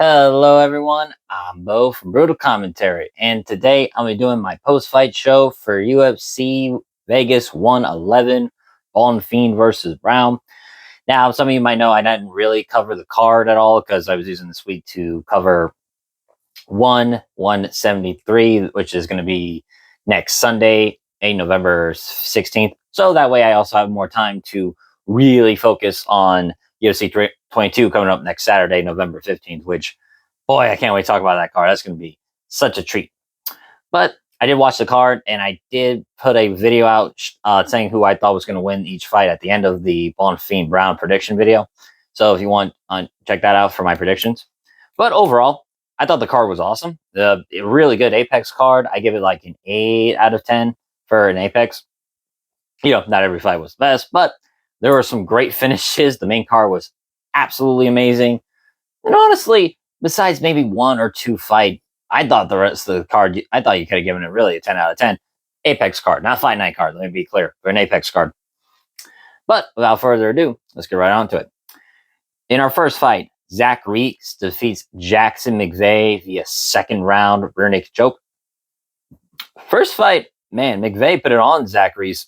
Hello, everyone. I'm Bo from Brutal Commentary, and today I'm doing my post-fight show for UFC Vegas 111, Bonfin versus Brown. Now, some of you might know I didn't really cover the card at all because I was using this week to cover 173, which is going to be next Sunday, November 16th. So that way I also have more time to really focus on UFC 22 coming up next Saturday, November 15th, which, boy, I can't wait to talk about that card. That's going to be such a treat. But I did watch the card, and I did put a video out saying who I thought was going to win each fight at the end of the Bonfin Brown prediction video. So if you want, check that out for my predictions. But overall, I thought the card was awesome. A really good Apex card. I give it like an 8 out of 10 for an Apex. Not every fight was the best, but there were some great finishes. The main card was absolutely amazing. And honestly, besides maybe one or two fight, I thought the rest of the card, I thought you could have given it really a 10 out of 10. Apex card, not Fight Night card. Let me be clear, for an Apex card. But without further ado, let's get right on to it. In our first fight, Zach Reeks defeats Jackson McVeigh via second round rear naked choke. First fight, man, McVeigh put it on Zach Reeks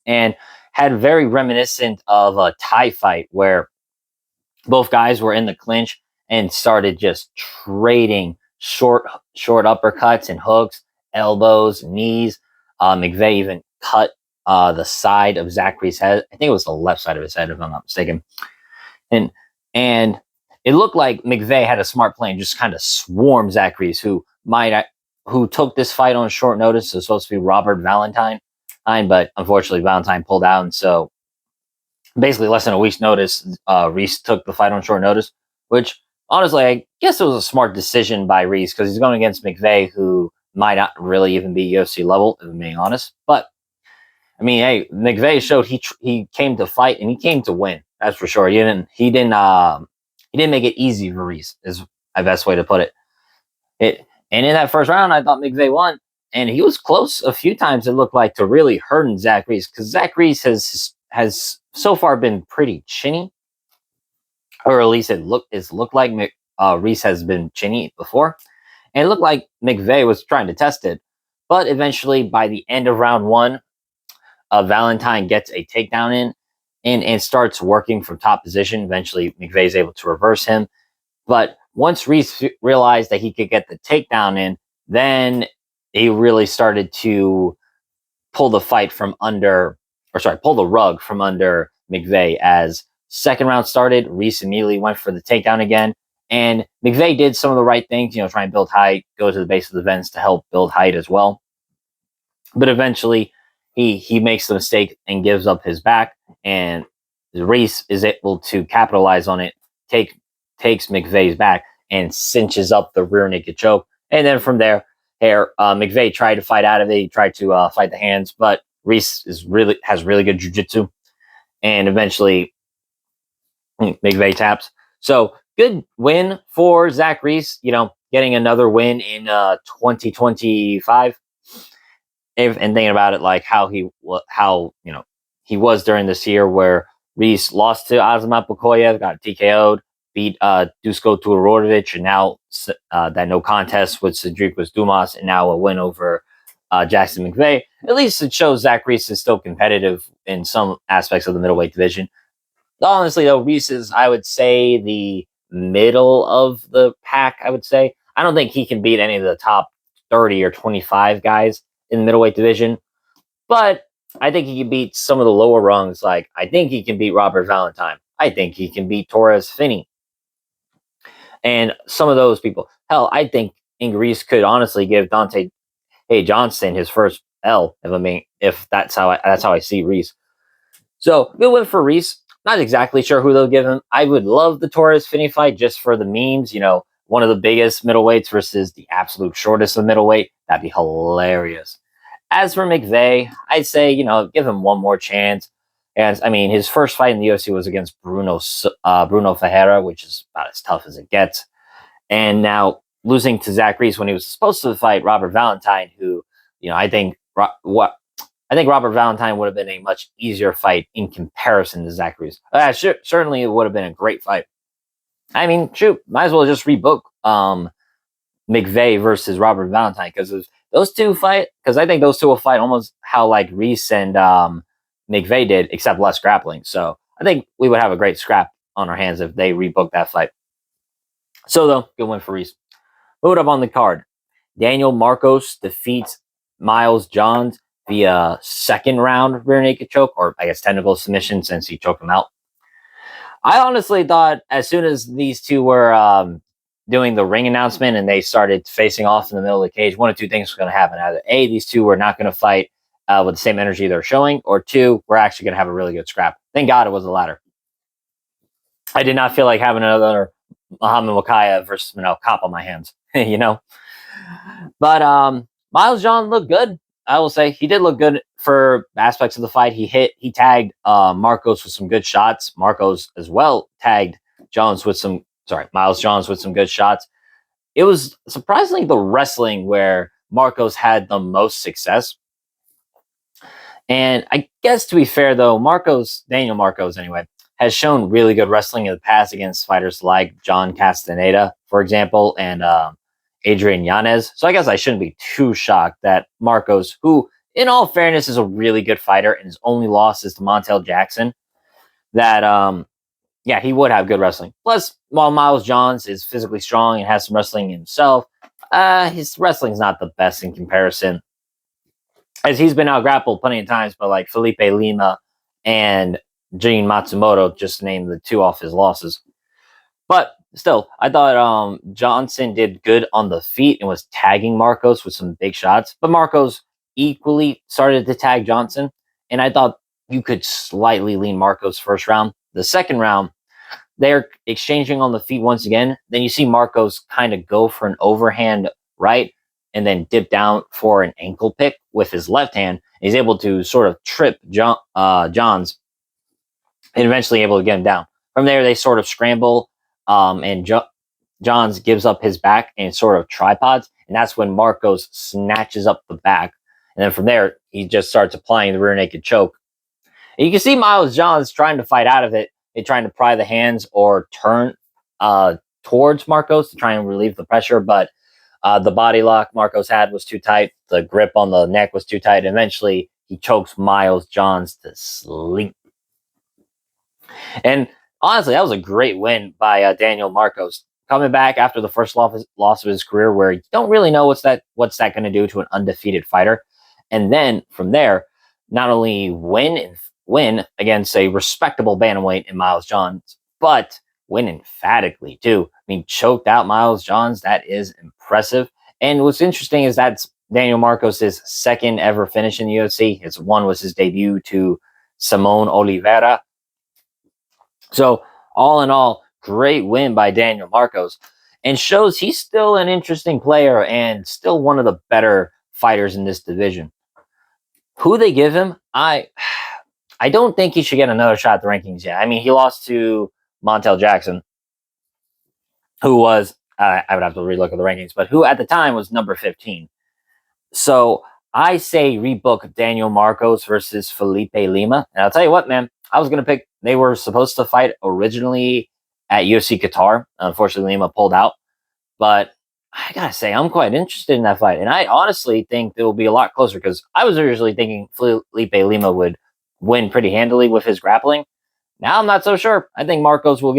and had very reminiscent of a Thai fight where both guys were in the clinch and started just trading short uppercuts and hooks, elbows, knees. McVeigh even cut the side of Zachary's head. I think it was the left side of his head, if I'm not mistaken. And it looked like McVeigh had a smart plan, just kind of swarm Zachary's, who took this fight on short notice. It was supposed to be Robert Valentine, but unfortunately Valentine pulled out, and so basically less than a week's notice, Reese took the fight on short notice, which honestly, I guess it was a smart decision by Reese because he's going against McVeigh, who might not really even be UFC level, if I'm being honest. But I mean, hey, McVeigh showed he came to fight and he came to win. That's for sure. He didn't make it easy for Reese, is my best way to put it. And in that first round, I thought McVeigh won, and he was close a few times. It looked like to really hurting Zach Reese, because Zach Reese has so far been pretty chinny, or at least it's looked like Reese has been chinny before, and it looked like McVeigh was trying to test it. But eventually, by the end of round one, Valentine gets a takedown in and starts working from top position. Eventually, McVeigh is able to reverse him. But once Reese realized that he could get the takedown in, then he really started to pull the rug from under McVeigh. As second round started, Reese immediately went for the takedown again. And McVeigh did some of the right things, try and build height, go to the base of the fence to help build height as well. But eventually, he makes the mistake and gives up his back, and Reese is able to capitalize on it, takes McVeigh's back, and cinches up the rear naked choke. And then from there, McVeigh tried to fight out of it. He tried to fight the hands, but Reese has really good jiu-jitsu, and eventually McVeigh taps. So good win for Zach Reese, getting another win in 2025. And thinking about it, like how he was during this year, where Reese lost to Azamat Bukoyev, got TKO'd, beat Dusko Turovic, and now that no contest with Cedric Dumas, and now a win over Jackson McVeigh. At least it shows Zach Reese is still competitive in some aspects of the middleweight division. Honestly, though, Reese is, I would say, the middle of the pack, I would say. I don't think he can beat any of the top 30 or 25 guys in the middleweight division, but I think he can beat some of the lower rungs. Like, I think he can beat Robert Valentine. I think he can beat Torres Finney. And some of those people. Hell, I think Reese could honestly give Dante Johnson his first L, if that's how I see Reese. So, good win for Reese. Not exactly sure who they'll give him. I would love the Torres Finney fight just for the memes, one of the biggest middleweights versus the absolute shortest of middleweight. That'd be hilarious. As for McVeigh, I'd say, give him one more chance. And I mean, his first fight in the UFC was against Bruno Ferreira, which is about as tough as it gets. And now losing to Zach Reese when he was supposed to fight Robert Valentine, who, I think Robert Valentine would have been a much easier fight in comparison to Zach Reese. Certainly, it would have been a great fight. I mean, shoot, might as well just rebook McVeigh versus Robert Valentine because those two fight. Because I think those two will fight almost how like Reese and McVeigh did, except less grappling. So I think we would have a great scrap on our hands if they rebooked that fight. So though, good win for Reese. Moving up on the card, Daniel Marcos defeats Miles Johns via second round rear naked choke, or I guess technical submission since he choked him out. I honestly thought as soon as these two were doing the ring announcement and they started facing off in the middle of the cage, one of two things was going to happen. Either A, these two were not going to fight with the same energy they're showing, or two, we're actually going to have a really good scrap. Thank God it was the latter. I did not feel like having another Muhammad Wakaya versus Manel Cop on my hands, you know? But Miles John looked good. I will say he did look good for aspects of the fight. He tagged Marcos with some good shots. Marcos as well tagged Miles Johns with some good shots. It was surprisingly the wrestling where Marcos had the most success. And I guess to be fair though, Daniel Marcos anyway, has shown really good wrestling in the past against fighters like John Castaneda, for example, and Adrian Yanez. So I guess I shouldn't be too shocked that Marcos, who in all fairness is a really good fighter and his only loss is to Montel Jackson, that yeah, he would have good wrestling. Plus, while Miles Johns is physically strong and has some wrestling himself, his wrestling's not the best in comparison. As he's been out grappled plenty of times by like Felipe Lima and Gene Matsumoto, just to name the two off his losses. But still, I thought Johnson did good on the feet and was tagging Marcos with some big shots. But Marcos equally started to tag Johnson. And I thought you could slightly lean Marcos first round. The second round, they're exchanging on the feet once again. Then you see Marcos kind of go for an overhand right and then dip down for an ankle pick with his left hand. He's able to sort of trip Johns and eventually able to get him down. From there, they sort of scramble and Johns gives up his back and sort of tripods. And that's when Marcos snatches up the back. And then from there, he just starts applying the rear naked choke. And you can see Miles Johns trying to fight out of it. They're trying to pry the hands or turn towards Marcos to try and relieve the pressure. But the body lock Marcos had was too tight. The grip on the neck was too tight. And eventually, he chokes Miles Johns to sleep. And honestly, that was a great win by Daniel Marcos. Coming back after the first loss of his career, where you don't really know what's that going to do to an undefeated fighter, and then from there, not only win against a respectable bantamweight in Miles Johns, but win emphatically too. I mean, choked out Miles Johns. That is impressive. And what's interesting is that's Daniel Marcos' second ever finish in the UFC. One was his debut to Simone Oliveira. So all in all, great win by Daniel Marcos, and shows he's still an interesting player and still one of the better fighters in this division. Who they give him, I don't think he should get another shot at the rankings yet. I mean, he lost to Montel Jackson, who was, I would have to relook at the rankings, but who at the time was number 15. So I say rebook Daniel Marcos versus Felipe Lima. And I'll tell you what, man, I was going to pick, they were supposed to fight originally at UFC Qatar. Unfortunately, Lima pulled out. But I got to say, I'm quite interested in that fight. And I honestly think it will be a lot closer because I was originally thinking Felipe Lima would win pretty handily with his grappling. Now I'm not so sure. I think Marcos will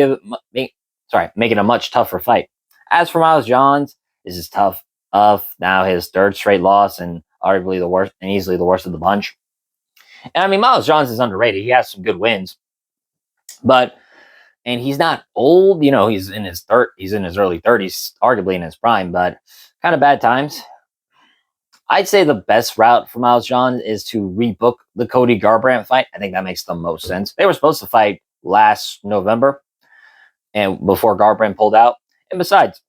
make it a much tougher fight. As for Miles Johns, this is tough. Now his third straight loss and arguably the worst and easily the worst of the bunch. And I mean, Miles Johns is underrated. He has some good wins, and he's not old. You know, he's in his early 30s, arguably in his prime, but kind of bad times. I'd say the best route for Miles Johns is to rebook the Cody Garbrandt fight. I think that makes the most sense. They were supposed to fight last November, and before Garbrandt pulled out. And besides,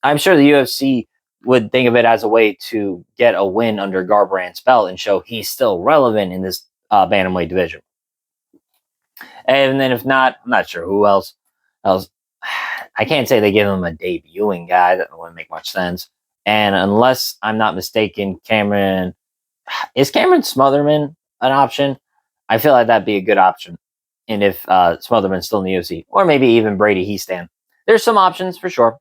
I'm sure the UFC would think of it as a way to get a win under Garbrandt's belt and show he's still relevant in this bantamweight division. And then if not, I'm not sure who else. I can't say they give him a debuting guy. That wouldn't make much sense. And unless I'm not mistaken, is Cameron Smotherman an option? I feel like that'd be a good option. and if Smotherman's still in the UFC, or maybe even Brady Heastan. There's some options for sure.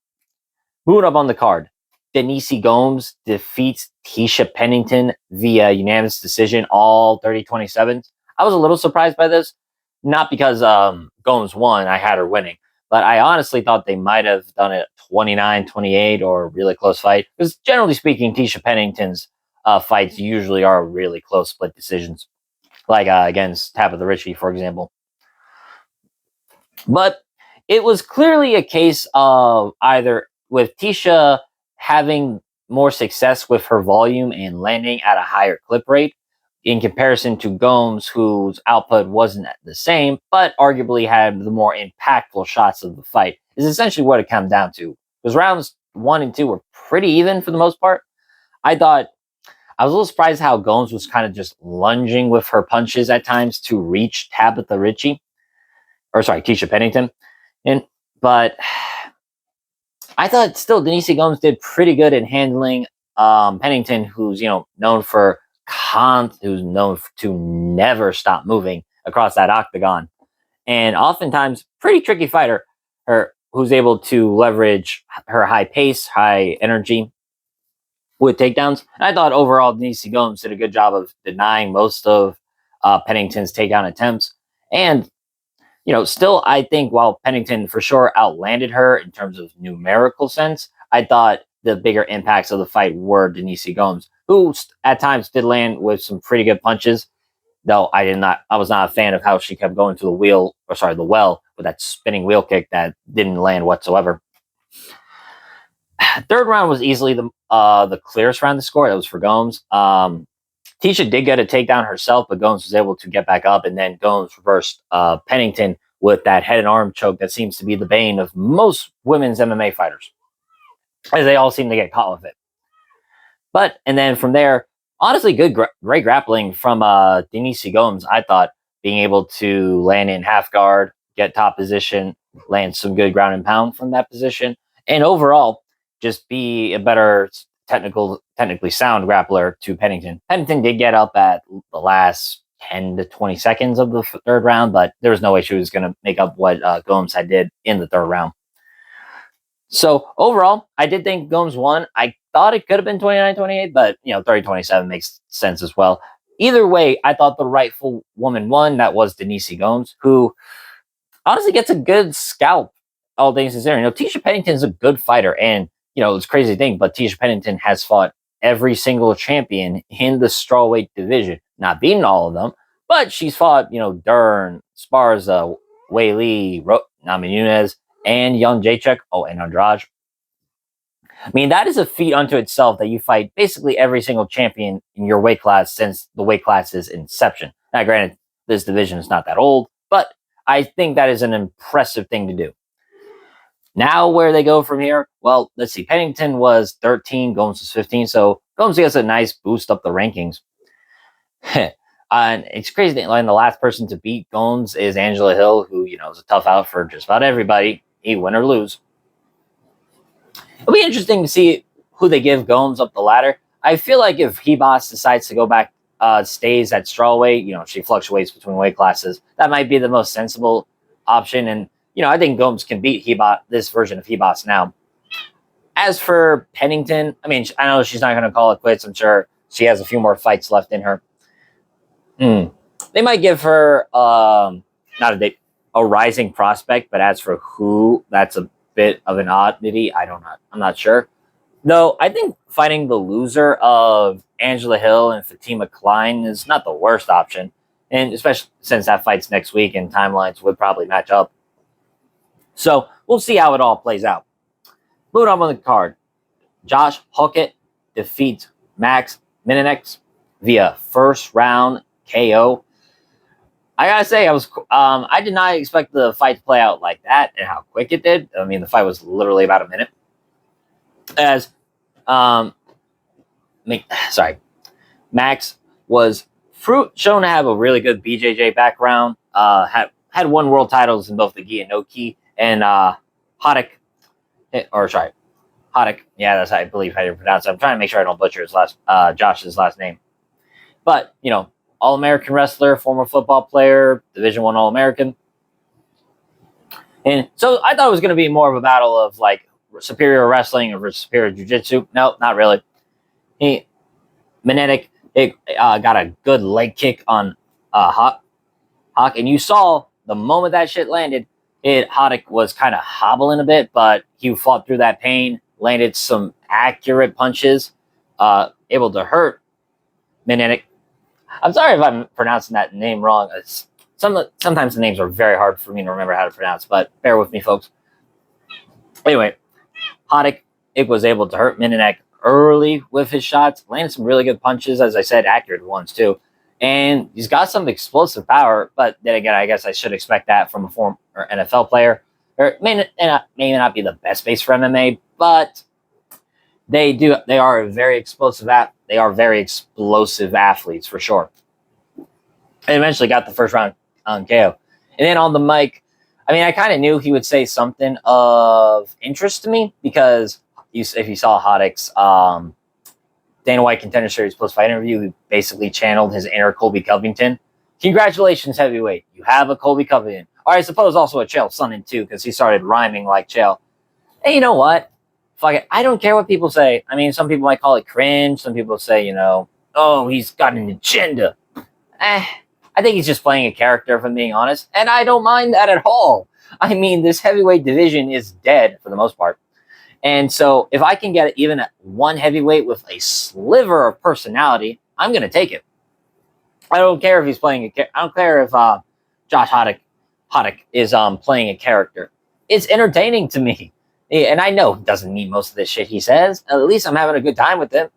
Moving up on the card, Denise Gomes defeats Tisha Pennington via unanimous decision, all 30-27s. I was a little surprised by this, not because Gomes won, I had her winning, but I honestly thought they might have done it 29-28 or a really close fight. Because generally speaking, Tisha Pennington's fights usually are really close split decisions, like against Tabitha Ritchie, for example. But it was clearly a case of either with Tisha having more success with her volume and landing at a higher clip rate in comparison to Gomes, whose output wasn't the same, but arguably had the more impactful shots of the fight, is essentially what it came down to. Because rounds 1 and 2 were pretty even for the most part. I thought I was a little surprised how Gomes was kind of just lunging with her punches at times to reach Tabitha Ritchie, or sorry, Tisha Pennington. But I thought still Denise Gomes did pretty good in handling Pennington, who's known who's known to never stop moving across that octagon, and oftentimes pretty tricky fighter. Who's able to leverage her high pace, high energy with takedowns. And I thought overall Denise Gomes did a good job of denying most of Pennington's takedown attempts, and still, I think while Pennington for sure outlanded her in terms of numerical sense, I thought the bigger impacts of the fight were Denise Gomes, who at times did land with some pretty good punches. Though I was not a fan of how she kept going to the well with that spinning wheel kick that didn't land whatsoever. Third round was easily the clearest round to score. That was for Gomes. Tisha did get a takedown herself, but Gomes was able to get back up, and then Gomes reversed Pennington with that head and arm choke that seems to be the bane of most women's MMA fighters, as they all seem to get caught with it. And then from there, honestly, great grappling from Denise Gomes. I thought being able to land in half guard, get top position, land some good ground and pound from that position, and overall just be a better technically sound grappler to Pennington. Pennington did get up at the last 10 to 20 seconds of the third round, but there was no way she was going to make up what Gomes had did in the third round. So overall, I did think Gomes won. I thought it could have been 29-28, but 30-27 makes sense as well. Either way, I thought the rightful woman won. That was Denise Gomes, who honestly gets a good scalp, all things considered. Tisha Pennington is a good fighter, and it's a crazy thing, but Tisha Pennington has fought every single champion in the strawweight division, not beating all of them, but she's fought, Dern, Sparza, Wei Li, Nami Nunes, and Young Jacek, and Andrade. I mean, that is a feat unto itself that you fight basically every single champion in your weight class since the weight class's inception. Now, granted, this division is not that old, but I think that is an impressive thing to do. Now, where they go from here? Well, let's see. Pennington was 13, Gomes was 15, so Gomes gets a nice boost up the rankings. And it's crazy that the last person to beat Gomes is Angela Hill, who is a tough out for just about everybody. He win or lose. It'll be interesting to see who they give Gomes up the ladder. I feel like if Hebos decides to go back, stays at strawweight, she fluctuates between weight classes. That might be the most sensible option, and I think Gomes can beat this version of Hebos now. As for Pennington, I mean, I know she's not going to call it quits. I'm sure she has a few more fights left in her. They might give her a rising prospect, but as for who, that's a bit of an oddity. I'm not sure. Though I think fighting the loser of Angela Hill and Fatima Klein is not the worst option, and especially since that fight's next week and timelines would probably match up. So we'll see how it all plays out. Moving on the card, Josh Hockett defeats Max Mininex via first round KO. I gotta say, I did not expect the fight to play out like that and how quick it did. I mean, the fight was literally about a minute. Max was shown to have a really good BJJ background. Had won world titles in both the gi and no gi, and Hoddick. Yeah, that's how I believe how you pronounce it. I'm trying to make sure I don't butcher his Josh's last name. But All-American wrestler, former football player, Division I All-American. And so I thought it was going to be more of a battle of like superior wrestling or superior jiu-jitsu. No, not really. Minetic got a good leg kick on Hawk, and you saw the moment that shit landed, Haddock was kind of hobbling a bit, but he fought through that pain, landed some accurate punches, able to hurt Minetic. I'm sorry if I'm pronouncing that name wrong. Sometimes the names are very hard for me to remember how to pronounce, but bear with me, folks. Anyway, Haddock was able to hurt Minetic early with his shots, landed some really good punches, as I said, accurate ones too. And he's got some explosive power, but then again, I guess I should expect that from a former NFL player. Or may not be the best base for MMA, but they are a very explosive they are very explosive athletes for sure. And eventually got the first round on KO. And then on the mic, I mean, I kind of knew he would say something of interest to me because if you saw Haddock's Dana White Contender Series post-fight interview, he basically channeled his inner Colby Covington. Congratulations, heavyweight. You have a Colby Covington. Or I suppose also a Chael Sonnen, too, because he started rhyming like Chael. And you know what? Fuck it. I don't care what people say. I mean, some people might call it cringe. Some people say, oh, he's got an agenda. I think he's just playing a character, if I'm being honest. And I don't mind that at all. I mean, this heavyweight division is dead for the most part. And so if I can get even one heavyweight with a sliver of personality, I'm going to take it. I don't care if he's playing I don't care if Josh Haddock is playing a character. It's entertaining to me. And I know he doesn't mean most of this shit he says. At least I'm having a good time with him.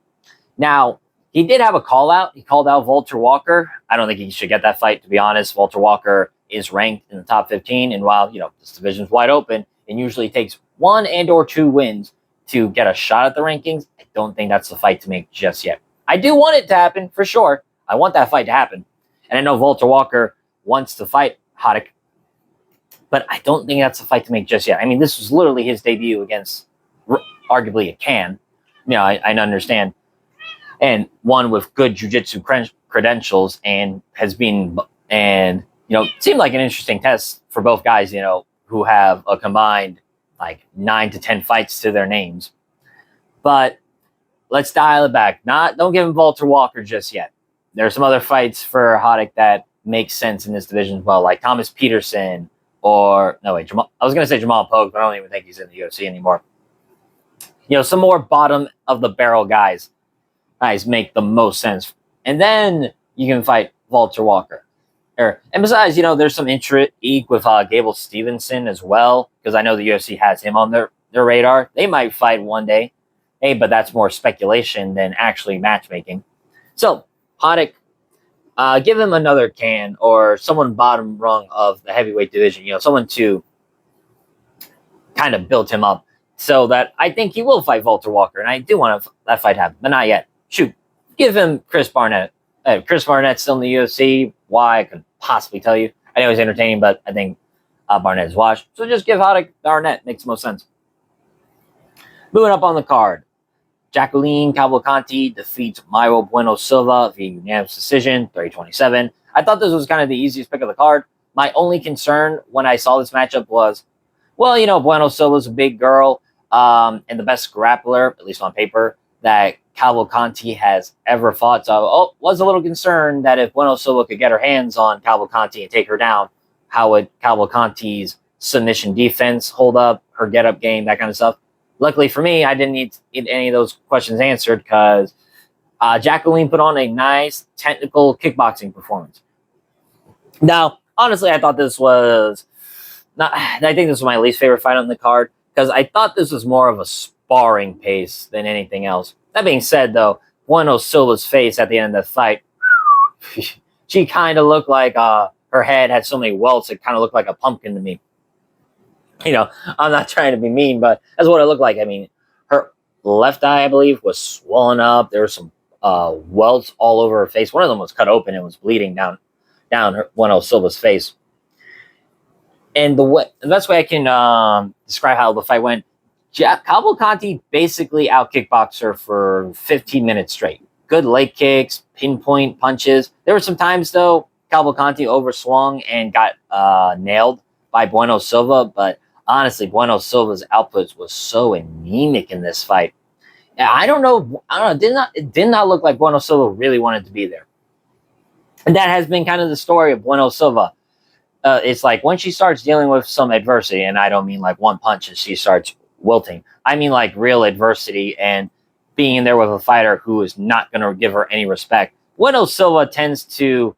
Now, he did have a call out. He called out Walter Walker. I don't think he should get that fight, to be honest. Walter Walker is ranked in the top 15. And while, this division's wide open, it usually takes 1 and or 2 wins to get a shot at the rankings. I don't think that's the fight to make just yet. I do want it to happen, for sure. I want that fight to happen. And I know Walter Walker wants to fight Haddock, but I don't think that's a fight to make just yet. I mean, this was literally his debut against arguably a can. I understand. And one with good jiu-jitsu credentials and seemed like an interesting test for both guys, who have a combined like 9 to 10 fights to their names. But let's dial it back. Don't give him Walter Walker just yet. There are some other fights for Haddock that make sense in this division as well, like Thomas Peterson I was going to say Jamal Pogue, but I don't even think he's in the UFC anymore. Some more bottom of the barrel guys make the most sense. And then you can fight Walter Walker. And besides, there's some intrigue with Gable Stevenson as well, because I know the UFC has him on their radar. They might fight one day, but that's more speculation than actually matchmaking. So, Haddock, give him another can or someone bottom rung of the heavyweight division, someone to kind of build him up so that I think he will fight Walter Walker. And I do want that fight to happen, but not yet. Shoot, give him Chris Barnett. Chris Barnett's still in the UFC. Why? I could possibly tell you. I know he's entertaining, but I think Barnett is washed. So just give Haddock Barnett. Makes most sense. Moving up on the card. Jacqueline Cavalcanti defeats Mairo Bueno Silva via unanimous decision, 30-27. I thought this was kind of the easiest pick of the card. My only concern when I saw this matchup was, Bueno Silva's a big girl and the best grappler, at least on paper, that Cavalcanti has ever fought. So was a little concerned that if Bueno Silva could get her hands on Cavalcanti and take her down, how would Cavalcanti's submission defense hold up, her get-up game, that kind of stuff. Luckily for me, I didn't need any of those questions answered because Jacqueline put on a nice technical kickboxing performance. Now, honestly, I thought this was I think this was my least favorite fight on the card because I thought this was more of a sparring pace than anything else. That being said, though, Bueno Silva's face at the end of the fight, she kind of looked like her head had so many welts, it kind of looked like a pumpkin to me. I'm not trying to be mean, but that's what it looked like. I mean, her left eye, I believe, was swollen up. There were some welts all over her face. One of them was cut open and was bleeding down Bueno Silva's face. And the best way I can describe how the fight went, Cavalcanti basically out-kickboxed her for 15 minutes straight. good leg kicks, pinpoint punches. There were some times though Cavalcanti overswung and got nailed by Bueno Silva, but honestly, Bueno Silva's outputs was so anemic in this fight. I don't know. It did not look like Bueno Silva really wanted to be there. And that has been kind of the story of Bueno Silva. It's like when she starts dealing with some adversity, and I don't mean like one punch and she starts wilting. I mean like real adversity and being in there with a fighter who is not going to give her any respect. Bueno Silva tends to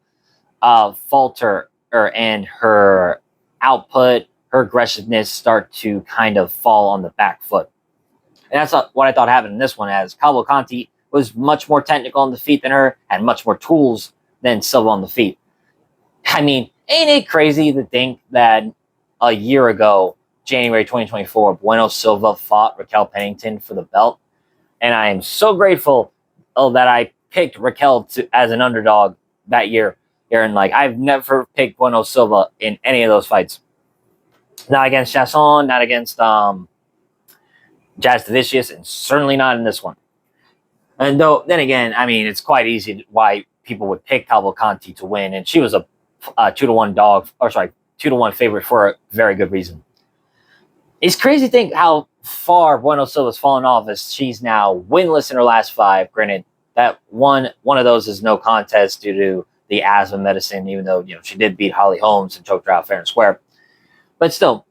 falter, and her output, her aggressiveness start to kind of fall on the back foot. And that's what I thought happened in this one, as Cavalcanti was much more technical on the feet than her, had much more tools than Silva on the feet. I mean, ain't it crazy to think that a year ago, January 2024, Bueno Silva fought Raquel Pennington for the belt? And I am so grateful that I picked Raquel as an underdog that year. And like, I've never picked Bueno Silva in any of those fights. Not against Chasson, not against Jazz Vicious, and certainly not in this one. And though, then again, I mean, it's quite easy why people would pick Cavalcanti to win, and she was a 2-1 dog, or sorry, 2-1 favorite for a very good reason. It's crazy to think how far Bueno Silva's fallen off, as she's now winless in her last 5. Granted, that one of those is no contest due to the asthma medicine, even though she did beat Holly Holmes and choked her out fair and square. But still,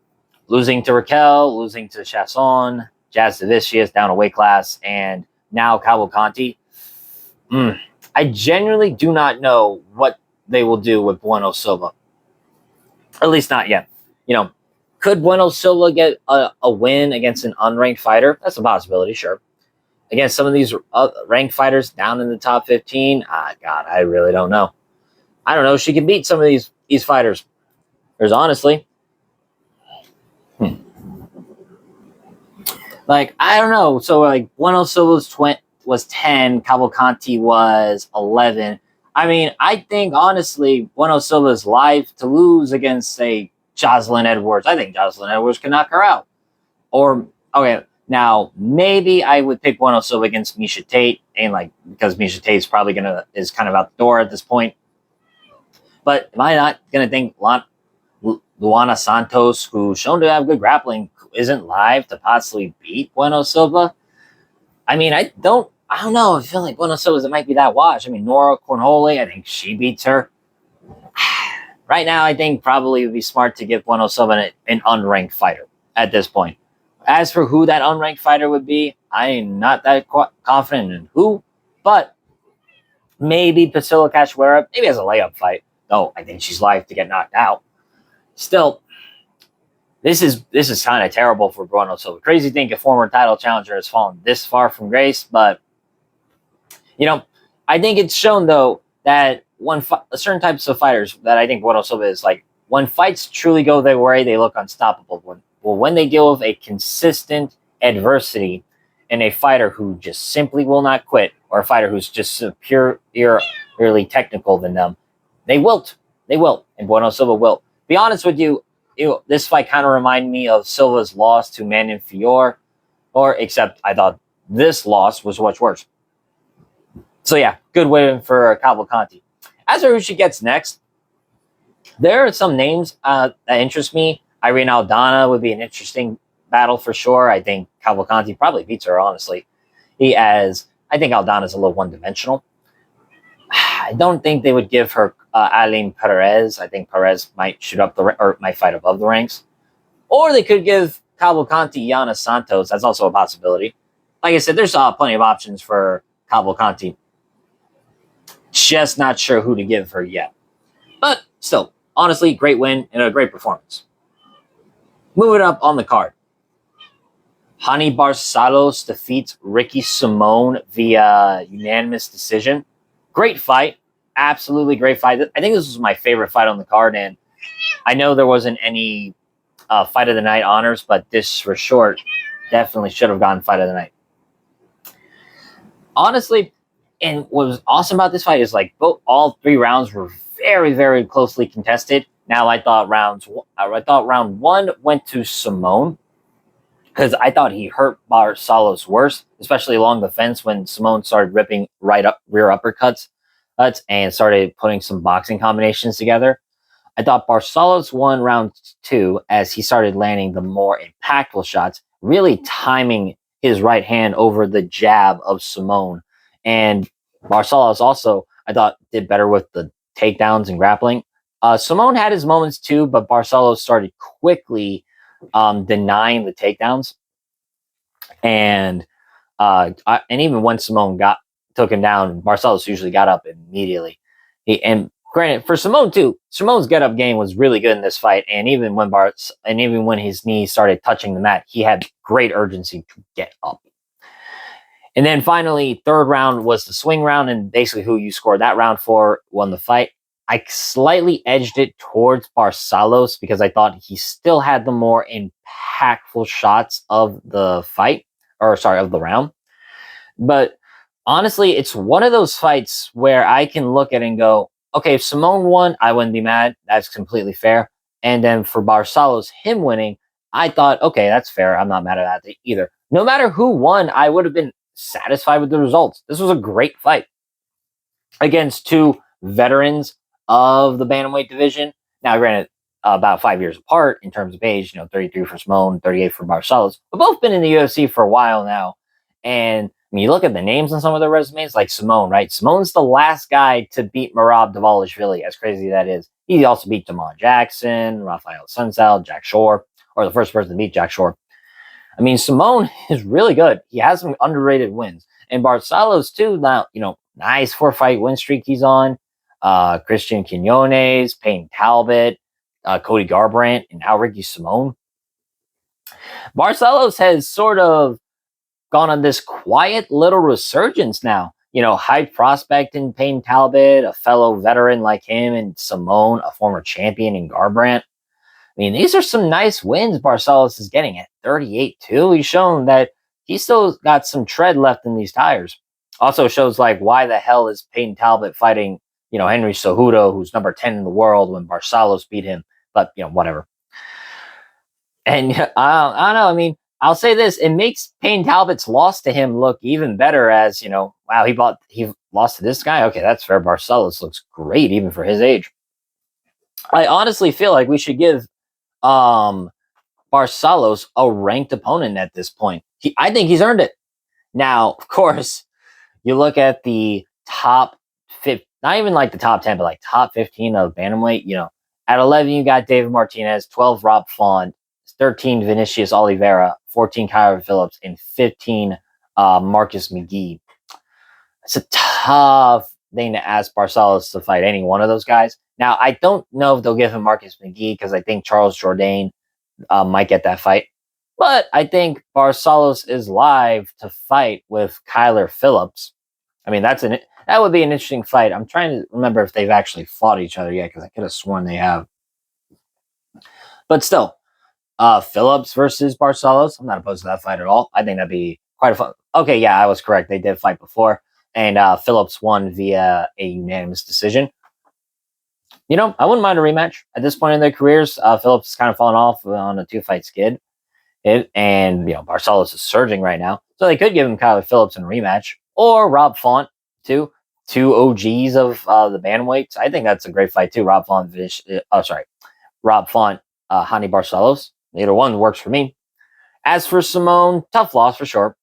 losing to Raquel, losing to Chasson, Jazz Vicious down a weight class, and now Cavalcanti. I genuinely do not know what they will do with Bueno Silva. At least not yet. Could Bueno Silva get a win against an unranked fighter? That's a possibility, sure. Against some of these ranked fighters down in the top 15, God, I really don't know. I don't know. She can beat some of these fighters. There's honestly. Like, I don't know. So, like, Bueno Silva was 10. Cavalcanti was 11. I mean, I think, honestly, Bueno Silva's live to lose against, say, Jocelyn Edwards. I think Jocelyn Edwards can knock her out. Or, okay, now, maybe I would pick Bueno Silva against Miesha Tate, and, like, because Miesha Tate's probably is kind of out the door at this point. But am I not going to think Luana Santos, who's shown to have good grappling, isn't live to possibly beat Bueno Silva? I mean, I don't know. I feel like Bueno Silva might be that watch. I mean, Nora Cornhole, I think she beats her. Right now, I think probably it would be smart to give Bueno Silva an unranked fighter at this point. As for who that unranked fighter would be, I am not that confident in who, but maybe Priscilla Cachoeira, maybe as a layup fight. No, I think she's live to get knocked out. Still, this is kind of terrible for Bueno Silva. Crazy to think a former title challenger has fallen this far from grace, but I think it's shown though that certain types of fighters that I think Bueno Silva is, like, when fights truly go their way, they look unstoppable. When they deal with a consistent adversity and a fighter who just simply will not quit, or a fighter who's just superiorly technical than them, they wilt. They will, and Bueno Silva will. Be honest with you, this fight kind of reminded me of Silva's loss to Manon Fior, except I thought this loss was much worse. So yeah, good win for Cavalcanti. As for who she gets next, there are some names that interest me. Irene Aldana would be an interesting battle for sure. I think Cavalcanti probably beats her, honestly. I think Aldana's a little one-dimensional. I don't think they would give her Aline Perez. I think Perez might shoot up might fight above the ranks. Or they could give Cavalcanti Yana Santos. That's also a possibility. Like I said, there's plenty of options for Cavalcanti. Just not sure who to give her yet. But still, honestly, great win and a great performance. Moving up on the card. Hani Barcelos defeats Ricky Simone via unanimous decision. Great fight. Absolutely great fight. I think this was my favorite fight on the card, and I know there wasn't any fight of the night honors, but this for sure definitely should have gotten fight of the night. Honestly, and what was awesome about this fight is, like, all 3 rounds were very, very closely contested. Now, I thought round 1 went to Simone, because I thought he hurt Barcelos worse, especially along the fence when Simone started ripping rear uppercuts and started putting some boxing combinations together. I thought Barcelos won round 2 as he started landing the more impactful shots, really timing his right hand over the jab of Simone. And Barcelos also, I thought, did better with the takedowns and grappling. Simone had his moments too, but Barcelos started quickly denying the takedowns. And and even when Simone took him down, Barcelos usually got up immediately. And granted, for Simone too, Simone's get up game was really good in this fight. And even when his knees started touching the mat, he had great urgency to get up. And then finally, third round was the swing round, and basically who you scored that round for won the fight. I slightly edged it towards Barcelos because I thought he still had the more impactful shots of the fight, or sorry, of the round. But honestly, it's one of those fights where I can look at it and go, okay, if Simone won, I wouldn't be mad. That's completely fair. And then for Barcelos, him winning, I thought, okay, that's fair. I'm not mad at that either. No matter who won, I would have been satisfied with the results. This was a great fight against two veterans of the bantamweight division. Now, granted, about 5 years apart in terms of age, 33 for Simone, 38 for Barcelos, but both been in the UFC for a while now. And I mean, you look at the names on some of their resumes, like Simone, right? Simone's the last guy to beat Merab Dvalishvili, as crazy as that is. He also beat Damon Jackson, Rafael Sunsal, Jack Shore, or the first person to beat Jack Shore. I mean, Simone is really good. He has some underrated wins. And Barcelos, too, now, nice 4-fight win streak he's on. Christian Quinones, Payne Talbot, Cody Garbrandt, and now Ricky Simone. Barcelos has sort of gone on this quiet little resurgence now. High prospect in Payne Talbot, a fellow veteran like him, and Simone, a former champion in Garbrandt. I mean, these are some nice wins Barcelos is getting at 38 too. He's shown that he's still got some tread left in these tires. Also shows like why the hell is Payne Talbot fighting, Henry Cejudo, who's number 10 in the world when Barcelos beat him. But, whatever. And I don't know. I mean, I'll say this: it makes Payne Talbot's loss to him look even better. As wow, he lost to this guy. Okay, that's fair. Barcelos looks great even for his age. I honestly feel like we should give Barcelos a ranked opponent at this point. I think he's earned it. Now, of course, you look at the top 5, not even like the top 10, but like top 15 of bantamweight. At 11 you got David Martinez, 12 Rob Font, 13 Vinicius Oliveira, 14 Kyler Phillips, and 15 Marcus McGee. It's a tough thing to ask Barcelos to fight any one of those guys. Now, I don't know if they'll give him Marcus McGee because I think Charles Jourdain might get that fight. But I think Barcelos is live to fight with Kyler Phillips. I mean, that would be an interesting fight. I'm trying to remember if they've actually fought each other yet because I could have sworn they have. But still, Phillips versus Barcelos, I'm not opposed to that fight at all. I think that'd be quite a fun. Okay, yeah, I was correct. They did fight before, and Phillips won via a unanimous decision. I wouldn't mind a rematch at this point in their careers. Phillips has kind of fallen off on a 2-fight skid. And Barcelos is surging right now. So they could give him Kyler Phillips in a rematch. Or Rob Font, too. Two OGs of the bantamweights. I think that's a great fight, too. Rob Font, Hani Barcelos. Either one works for me. As for Simone, tough loss for sure.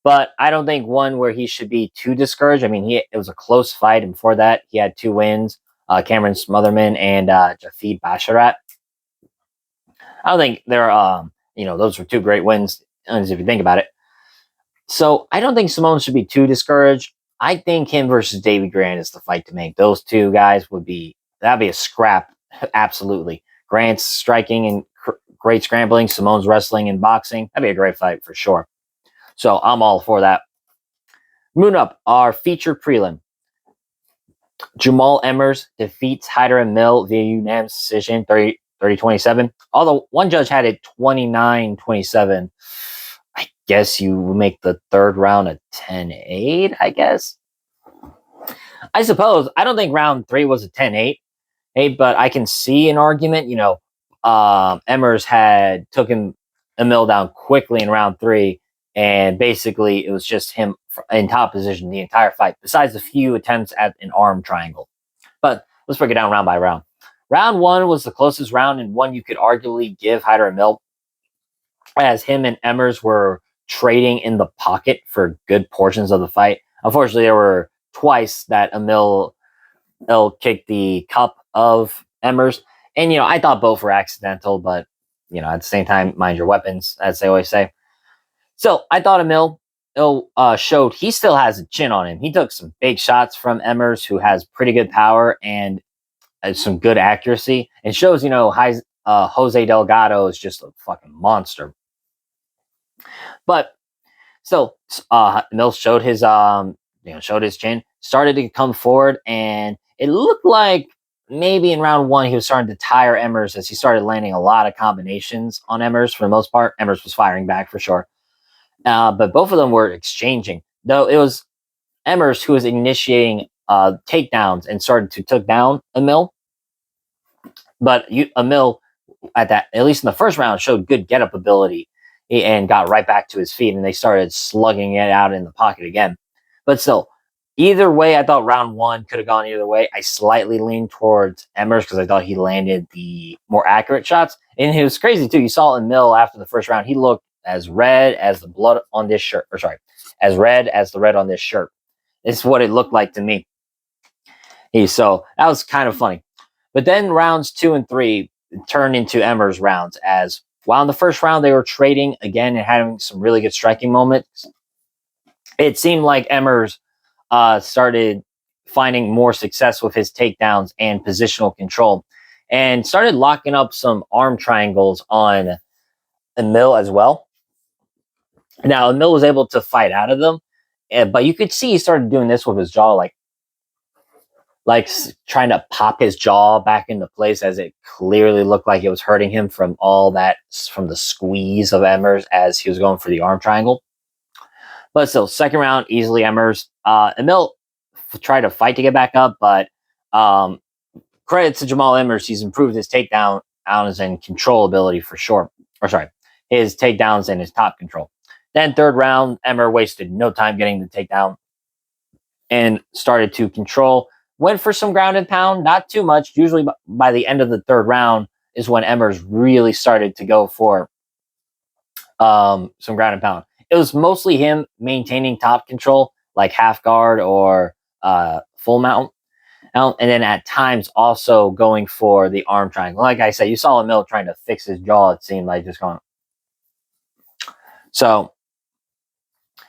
But I don't think one where he should be too discouraged. I mean, it was a close fight. And before that, he had 2 wins. Cameron Smotherman and Jafid Basharat. I don't think they're, those were 2 great wins, if you think about it. So I don't think Simone should be too discouraged. I think him versus Davey Grant is the fight to make. Those 2 guys that'd be a scrap. Absolutely. Grant's striking and great scrambling. Simone's wrestling and boxing. That'd be a great fight for sure. So I'm all for that. Moon up, our featured prelim. Jamal Emmers defeats Hyder and Mill via unanimous decision, 30-27. Although one judge had it 29-27. I guess you make the third round a 10-8, I guess. I suppose. I don't think round 3 was a 10-8. But I can see an argument. Emmers took him Emil down quickly in round 3, and basically it was just him in top position the entire fight, besides a few attempts at an arm triangle. But let's break it down round by round. Round 1 was the closest round, and one you could arguably give Haider Emil, as him and Emmers were trading in the pocket for good portions of the fight. Unfortunately, there were twice that Emil kicked the cup of Emmers, and I thought both were accidental, but at the same time, mind your weapons, as they always say. So I thought Emil showed he still has a chin on him. He took some big shots from Emmers, who has pretty good power and some good accuracy. It shows, Jose Delgado is just a fucking monster. But still, Mills showed his showed his chin, started to come forward, and it looked like maybe in round 1 he was starting to tire Emmers as he started landing a lot of combinations on Emmers for the most part. Emmers was firing back for sure. But both of them were exchanging, though it was Emmers who was initiating takedowns and started to took down Emil. But Emil, at least in the first round, showed good get up ability and got right back to his feet, and they started slugging it out in the pocket again. But still, either way, I thought round 1 could have gone either way. I slightly leaned towards Emmers because I thought he landed the more accurate shots. And it was crazy too. You saw Emil after the first round, he looked as red as the blood on this shirt, or sorry, as red as the red on this shirt. It's what it looked like to me. So that was kind of funny. But then rounds 2 and 3 turned into Emmers rounds, as while in the first round they were trading again and having some really good striking moments, it seemed like Emmers started finding more success with his takedowns and positional control, and started locking up some arm triangles on Emil as well. Now, Emil was able to fight out of them, but you could see he started doing this with his jaw, like trying to pop his jaw back into place, as it clearly looked like it was hurting him from the squeeze of Emmers as he was going for the arm triangle. But still, second round, easily Emmers. Emil tried to fight to get back up, but credit to Jamal Emmers, he's improved his takedowns and control ability for sure. Or sorry, his takedowns and his top control. Then third round, Emmer wasted no time getting the takedown and started to control. Went for some ground and pound, not too much. Usually by the end of the third round is when Emmers really started to go for some ground and pound. It was mostly him maintaining top control, like half guard or full mount. And then at times also going for the arm triangle. Like I said, you saw Emil trying to fix his jaw, it seemed like, just going. So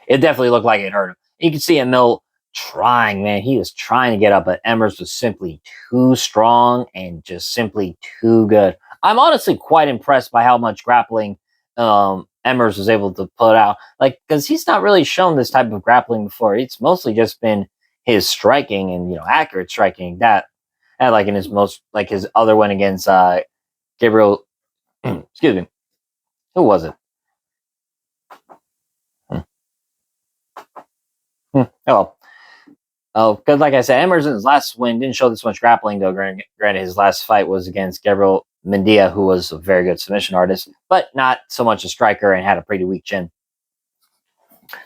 it definitely looked like it hurt him. You can see Emil trying, man. He was trying to get up, but Emmers was simply too strong and just simply too good. I'm honestly quite impressed by how much grappling Emmers was able to put out. Like, because he's not really shown this type of grappling before. It's mostly just been his striking and accurate striking. That and like in his his other one against Gabriel. Excuse me, who was it? Oh, because like I said, Emerson's last win didn't show this much grappling, though. Granted, his last fight was against Gabriel Mendia, who was a very good submission artist, but not so much a striker and had a pretty weak chin.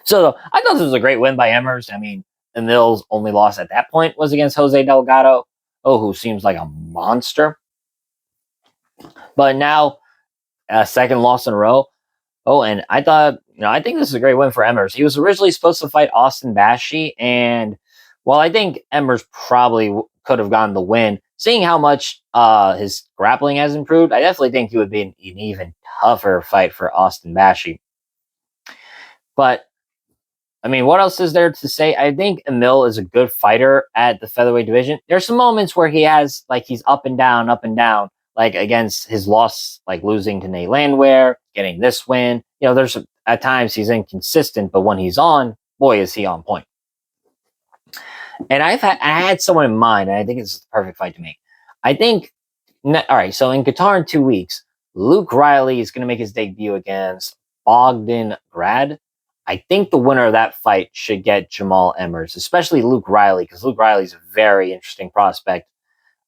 So I thought this was a great win by Emmers. I mean, Emil's only loss at that point was against Jose Delgado, who seems like a monster. But now, a second loss in a row. Oh, and I thought, I think this is a great win for Emmers. He was originally supposed to fight Austin Bashi, and while I think Emmers probably could have gotten the win, seeing how much his grappling has improved, I definitely think he would be an even tougher fight for Austin Bashi. But I mean, what else is there to say? I think Emil is a good fighter at the featherweight division. There's some moments where he's up and down, like against his loss, like losing to Nate Landwehr, getting this win. There's at times he's inconsistent, but when he's on, boy, is he on point. And I had someone in mind, and I think it's the perfect fight to make. I think, all right, so in Qatar in 2 weeks, Luke Riley is going to make his debut against Bogdan Grad. I think the winner of that fight should get Jamal Emmers, especially Luke Riley, because Luke Riley is a very interesting prospect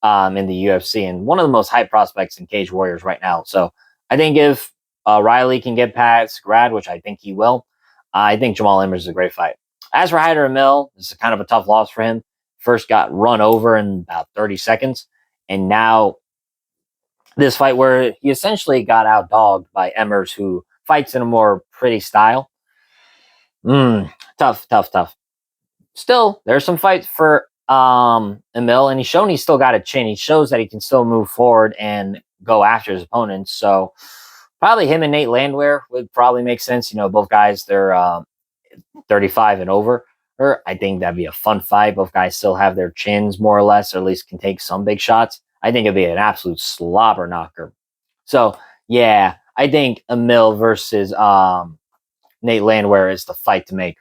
in the UFC and one of the most hyped prospects in Cage Warriors right now. So I think if Riley can get past Grad, which I think he will. I think Jamal Emmers is a great fight. As for Hyder Emil, this is kind of a tough loss for him. First got run over in about 30 seconds, and now this fight where he essentially got outdogged by Emmers, who fights in a more pretty style. Tough, tough, tough. Still, there's some fights for Emil, and he's shown he's still got a chin. He shows that he can still move forward and go after his opponents. So probably him and Nate Landwehr would probably make sense. You know, both guys, they're 35 and over. I think that'd be a fun fight. Both guys still have their chins more or less, or at least can take some big shots. I think it'd be an absolute slobber knocker. So yeah, I think Emil versus Nate Landwehr is the fight to make.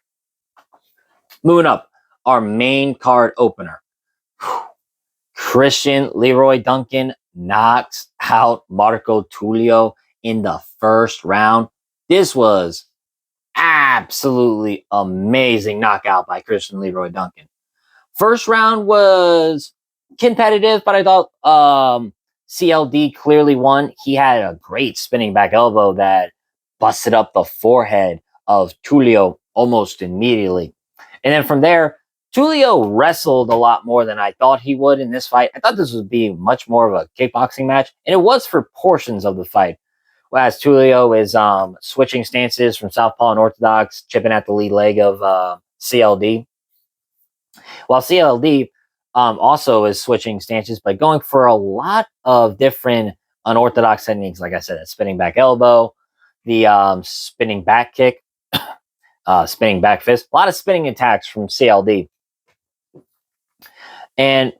Moving up, our main card opener. Christian Leroy Duncan knocks out Marco Tulio in the first round. This was absolutely amazing knockout by Christian Leroy Duncan. First round was competitive, but I thought CLD clearly won. He had a great spinning back elbow that busted up the forehead of Tulio almost immediately. And then from there, Tulio wrestled a lot more than I thought he would in this fight. I thought this would be much more of a kickboxing match, and it was for portions of the fight. Whereas Tulio is switching stances from southpaw and orthodox, chipping at the lead leg of CLD. While CLD also is switching stances, but going for a lot of different unorthodox techniques. Like I said, a spinning back elbow, the spinning back kick, spinning back fist, a lot of spinning attacks from CLD. And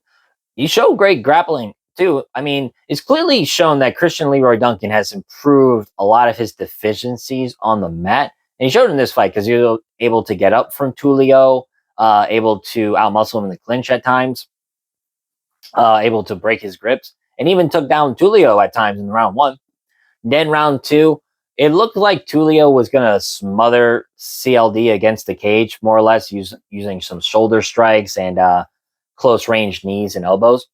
he showed great grappling too. I mean, it's clearly shown that Christian Leroy Duncan has improved a lot of his deficiencies on the mat. And he showed in this fight because he was able to get up from Tulio, able to outmuscle him in the clinch at times, able to break his grips, and even took down Tulio at times in round one. Then round two, it looked like Tulio was going to smother CLD against the cage, more or less, using some shoulder strikes and close range knees and elbows.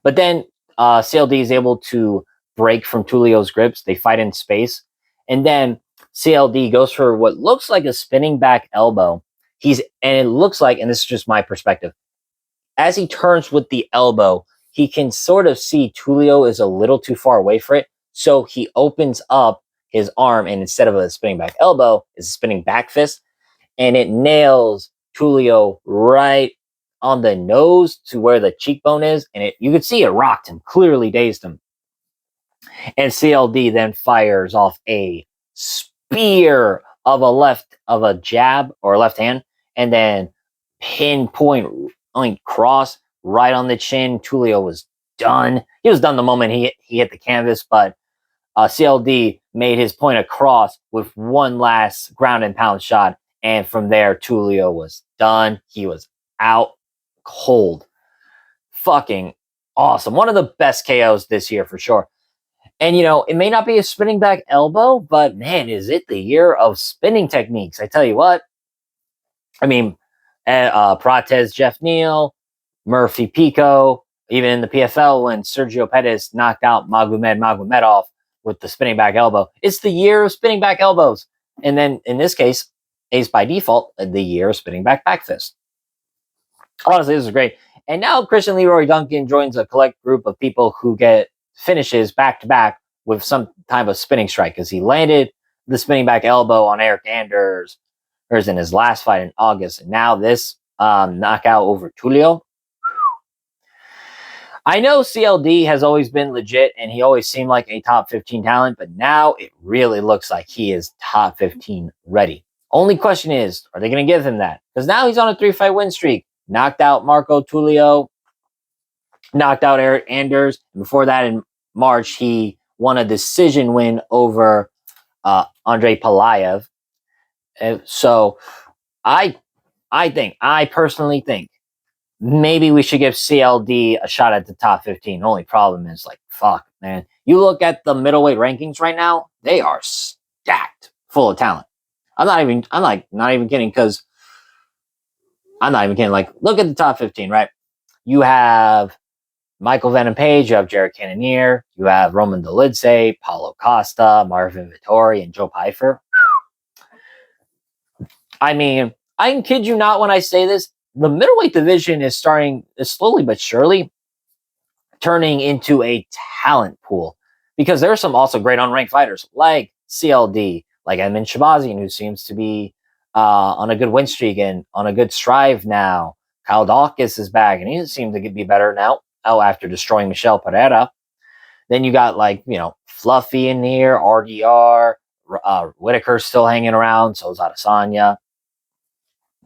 But then CLD is able to break from Tulio's grips. They fight in space. And then CLD goes for what looks like a spinning back elbow. And it looks like, and this is just my perspective, as he turns with the elbow, he can sort of see Tulio is a little too far away for it. So he opens up his arm, and instead of a spinning back elbow, it's a spinning back fist. And it nails Tulio right on the nose to where the cheekbone is. And you could see it rocked him, clearly dazed him. And CLD then fires off a spear of a jab or left hand, and then pinpoint cross right on the chin. Tulio was done. He was done the moment he hit the canvas, but CLD made his point across with one last ground and pound shot, and from there Tulio was done. He was out cold. Fucking awesome. One of the best KOs this year for sure. And, you know, it may not be a spinning back elbow, but man, is it the year of spinning techniques. I tell you what. I mean, Prates Jeff Neal, Murphy Pico, even in the PFL when Sergio Pettis knocked out Magomedov with the spinning back elbow. It's the year of spinning back elbows. And then in this case, is by default the year of spinning back fist. Honestly, this is great. And now Christian Leroy Duncan joins a collect group of people who get finishes back to back with some type of spinning strike, because he landed the spinning back elbow on Eric Anders in his last fight in August, and now this knockout over Tulio. I know CLD has always been legit, and he always seemed like a top 15 talent, but now it really looks like he is top 15 ready. Only question is, are they going to give him that? Because now he's on a 3-fight win streak. Knocked out Marco Tulio, knocked out Eric Anders. Before that, in March, he won a decision win over Andrei Palayev. So I personally think maybe we should give CLD a shot at the top 15. The only problem is, like, fuck, man. You look at the middleweight rankings right now, they are stacked full of talent. I'm not even kidding, because I'm not even kidding. Like, look at the top 15, right? You have Michael Venom Page, you have Jared Cannonier, you have Roman Dolidze, Paulo Costa, Marvin Vittori, and Joe Pyfer. I mean, I kid you not when I say this. The middleweight division is slowly but surely turning into a talent pool because there are some also great unranked fighters like CLD, like Edmund Shabazian, who seems to be on a good win streak and on a good strive now. Kyle Dawkins is back, and he seems to be better now after destroying Michel Pereira. Then you got Fluffy in here, RDR, Whitaker's still hanging around, so is Adesanya.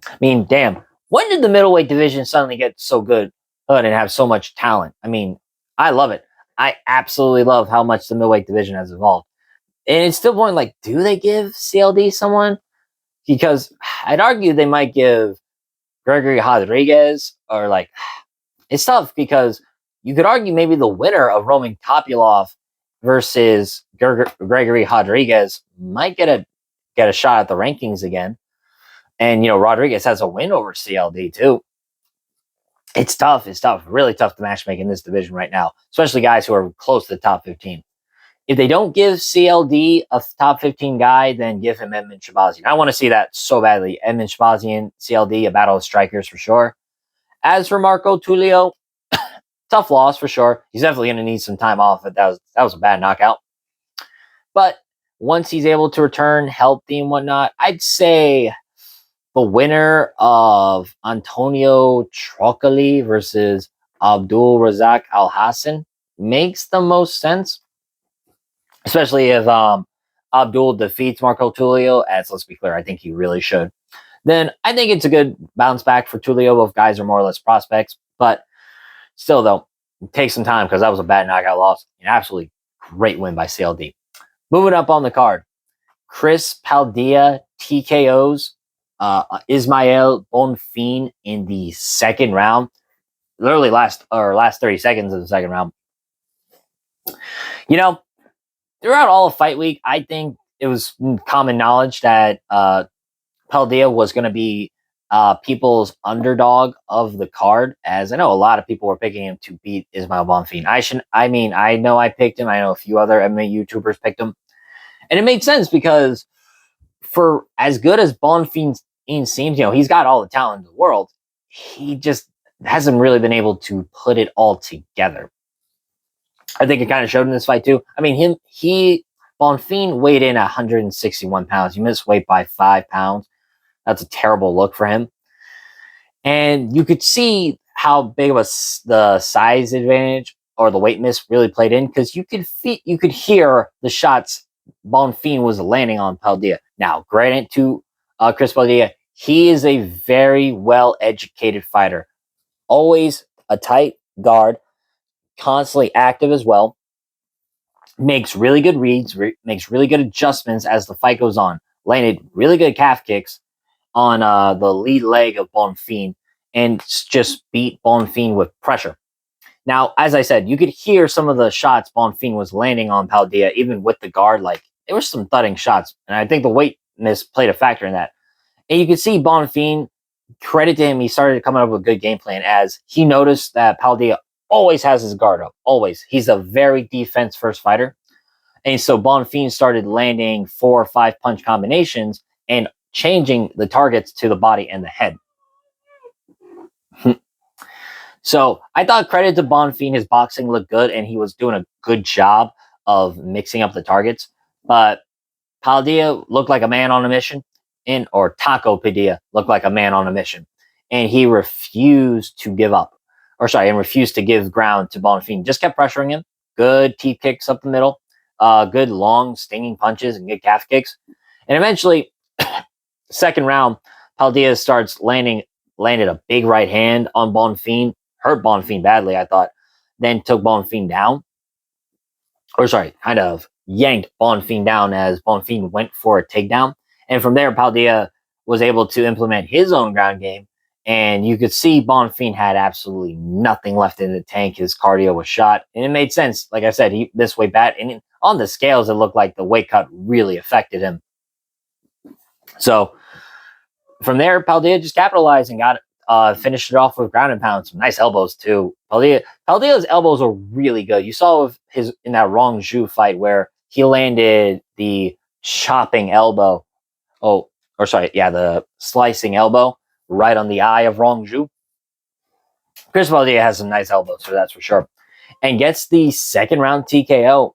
I mean, damn, when did the middleweight division suddenly get so good and have so much talent? I mean, I love it. I absolutely love how much the middleweight division has evolved. And it's still going do they give CLD someone? Because I'd argue they might give Gregory Rodriguez it's tough because you could argue maybe the winner of Roman Kopylov versus Gregory Rodriguez might get a shot at the rankings again. And, Rodriguez has a win over CLD too. It's tough. It's tough. Really tough to matchmake in this division right now, especially guys who are close to the top 15. If they don't give CLD a top 15 guy, then give him Edmund Shabazian. I want to see that so badly. Edmund Shabazian, CLD, a battle of strikers for sure. As for Marco Tulio, tough loss for sure. He's definitely going to need some time off. That was a bad knockout. But once he's able to return healthy and whatnot, I'd say the winner of Antonio Trocoli versus Abdul Razak Al Hassan makes the most sense, especially if Abdul defeats Marco Tulio, as let's be clear, I think he really should. Then I think it's a good bounce back for Tulio. Both guys are more or less prospects, but still, though, take some time because that was a bad knockout loss. An absolutely great win by CLD. Moving up on the card, Chris Paldea TKOs Ismael Bonfin in the second round. Literally last 30 seconds of the second round. Throughout all of fight week, I think it was common knowledge that Paldea was going to be people's underdog of the card, as I know a lot of people were picking him to beat Ismael Bonfin. I know I picked him. I know a few other MMA YouTubers picked him. And it made sense because for as good as Bonfin seems, he's got all the talent in the world. He just hasn't really been able to put it all together. I think it kind of showed in this fight too. I mean, Bonfin weighed in at 161 pounds. He missed weight by 5 pounds. That's a terrible look for him. And you could see how big of the size advantage or the weight miss really played in because you could hear the shots Bonfin was landing on Paldea. Now, granted to Chris Paldea, he is a very well-educated fighter. Always a tight guard, constantly active as well. Makes really good reads, makes really good adjustments as the fight goes on. Landed really good calf kicks on the lead leg of Bonfin and just beat Bonfin with pressure. Now, as I said, you could hear some of the shots Bonfin was landing on Paldea, even with the guard. There were some thudding shots, and I think the weight miss played a factor in that. And you could see Bonfin, credit to him, he started coming up with a good game plan as he noticed that Paldea always has his guard up, always. He's a very defense-first fighter. And so Bonfin started landing 4 or 5 punch combinations and changing the targets to the body and the head. So I thought credit to Bonfin, his boxing looked good, and he was doing a good job of mixing up the targets. But Paldea looked like a man on a mission, or Taco Padilla looked like a man on a mission. And he refused to give up. And refused to give ground to Bonfin. Just kept pressuring him. Good teeth kicks up the middle. Good long stinging punches and good calf kicks. And eventually, second round, Paldea landed a big right hand on Bonfin. Hurt Bonfin badly, I thought. Then took Bonfin down. Kind of yanked Bonfin down as Bonfin went for a takedown. And from there, Paldea was able to implement his own ground game. And you could see Bonfin had absolutely nothing left in the tank. His cardio was shot. And it made sense. Like I said, he missed weight bad. And on the scales, it looked like the weight cut really affected him. So from there, Paldea just capitalized and got finished it off with ground and pound. Some nice elbows too. Paldea's elbows are really good. You saw his in that Rong Zhu fight where he landed the chopping elbow. Oh, or sorry, yeah, the slicing elbow right on the eye of Rong Zhu. Chris Paldea has some nice elbows, so that's for sure. And gets the second round TKO.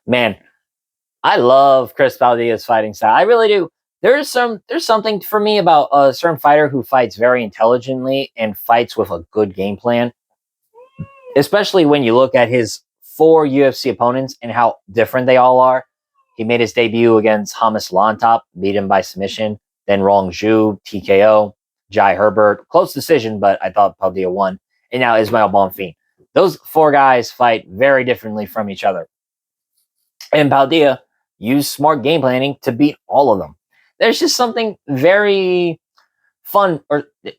Man, I love Chris Paldea's fighting style. I really do. There's something for me about a certain fighter who fights very intelligently and fights with a good game plan. Especially when you look at his 4 UFC opponents and how different they all are. He made his debut against Hamas Lantop, beat him by submission. Then Rong Zhu, TKO, Jai Herbert, close decision, but I thought Paldea won. And now Ismail Bonfin. Those 4 guys fight very differently from each other. And Paldea used smart game planning to beat all of them. There's just something very fun,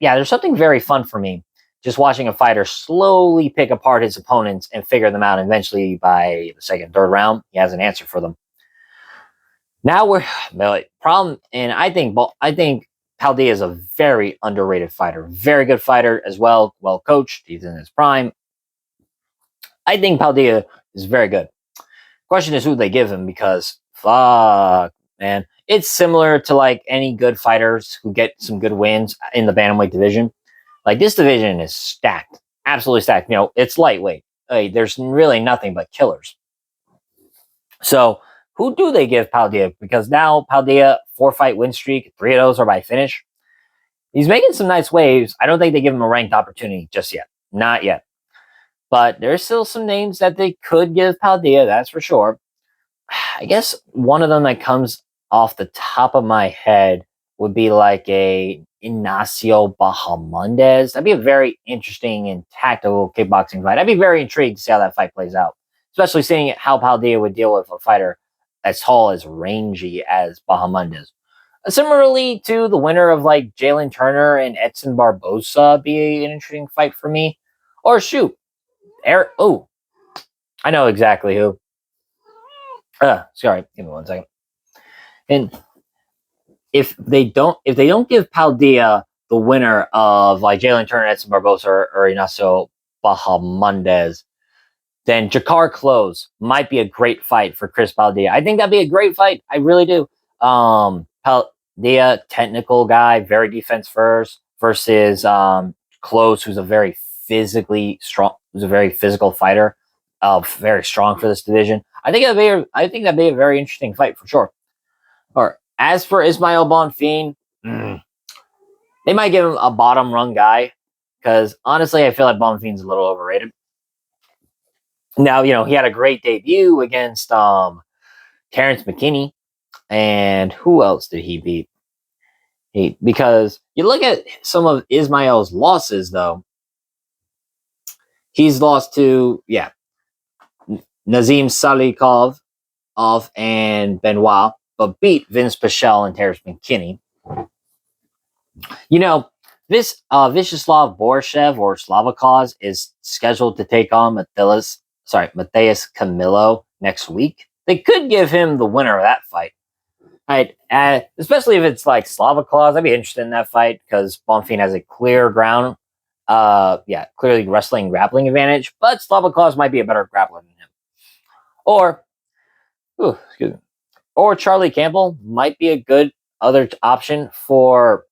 there's something very fun for me just watching a fighter slowly pick apart his opponents and figure them out. And eventually, by the second, third round, he has an answer for them. Now and I think Paldea is a very underrated fighter, very good fighter as well, well coached. He's in his prime. I think Paldea is very good. Question is who they give him, because fuck, man, it's similar to like any good fighters who get some good wins in the bantamweight division. Like this division is stacked, absolutely stacked. You know, it's lightweight. There's really nothing but killers. So who do they give Paldea? Because now Paldea 4-fight win streak, 3 of those are by finish. He's making some nice waves. I don't think they give him a ranked opportunity just yet, not yet. But there's still some names that they could give Paldea, that's for sure. I guess one of them that comes off the top of my head would be like a Ignacio Bahamondes. That'd be a very interesting and tactical kickboxing fight. I'd be very intrigued to see how that fight plays out, especially seeing how Paldea would deal with a fighter as tall, as rangy as Bahamondes. Similarly to the winner of like Jalen Turner and Edson Barbosa be an interesting fight for me. Or shoot, I know exactly who. Sorry, give me 1 second. And if they don't give Paldea the winner of like Jalen Turner, Edson Barbosa, or Ignacio Bahamondes, then Jakar Close might be a great fight for Chris Paldea. I think that'd be a great fight. I really do. Paldea, technical guy, very defense first, versus Close, who's a very physically strong, who's a very physical fighter, very strong for this division. I think that'd be a very interesting fight for sure. Or as for Ismail Bonfin, they might give him a bottom rung guy, because honestly, I feel like Bonfin's a little overrated. Now, you know, he had a great debut against Terrence McKinney, and who else did he beat? Because you look at some of Ismail's losses, though, he's lost to Nazim Salikov and Benoit, but beat Vince Pichel and Terrence McKinney. You know, this Vyacheslav Borshev or Slavakos is scheduled to take on Mateus Camilo next week. They could give him the winner of that fight. Right, especially if it's like Slavakos. I'd be interested in that fight because Bonfin has a clearly wrestling grappling advantage, but Slavakos might be a better grappler than him. Or Charlie Campbell might be a good other option for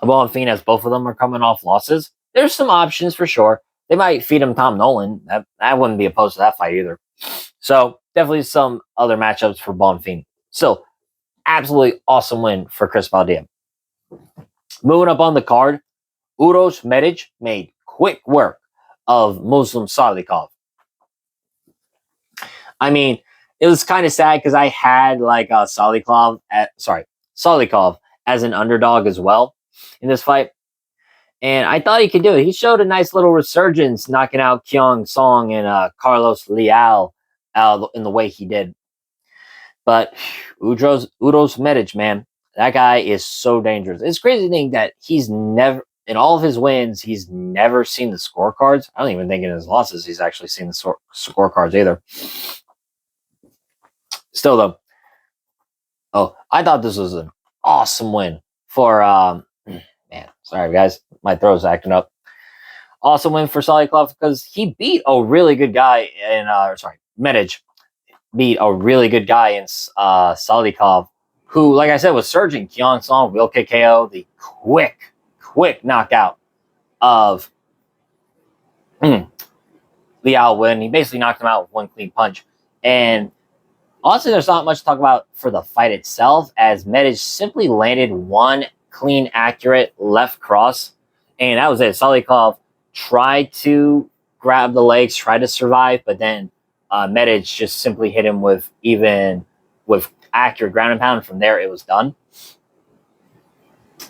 Bonfin, as both of them are coming off losses. There's some options for sure. They might feed him Tom Nolan. I wouldn't be opposed to that fight either. So definitely some other matchups for Bonfin. So absolutely awesome win for Chris Paldea. Moving up on the card, Uros Medic made quick work of Muslim Salikov. I mean, it was kind of sad because I had like Salikov as an underdog as well in this fight. And I thought he could do it. He showed a nice little resurgence, knocking out Kyung Song and Carlos Leal in the way he did. But Uros Medic, man, that guy is so dangerous. It's crazy to think that he's never, in all of his wins, he's never seen the scorecards. I don't even think in his losses he's actually seen the scorecards either. Still, though, I thought this was an awesome win for, Sorry, guys. My throat's acting up. Awesome win for Salikov because he beat a really good guy in, Medic beat a really good guy in Salikov, who, like I said, was surging. Keon Song, will kick KO, the quick knockout of Liao Wen. He basically knocked him out with one clean punch. And honestly, there's not much to talk about for the fight itself, as Medic simply landed one clean, accurate left cross, and that was it. Salikov tried to grab the legs, tried to survive, but then Medic just simply hit him with accurate ground and pound. From there, it was done.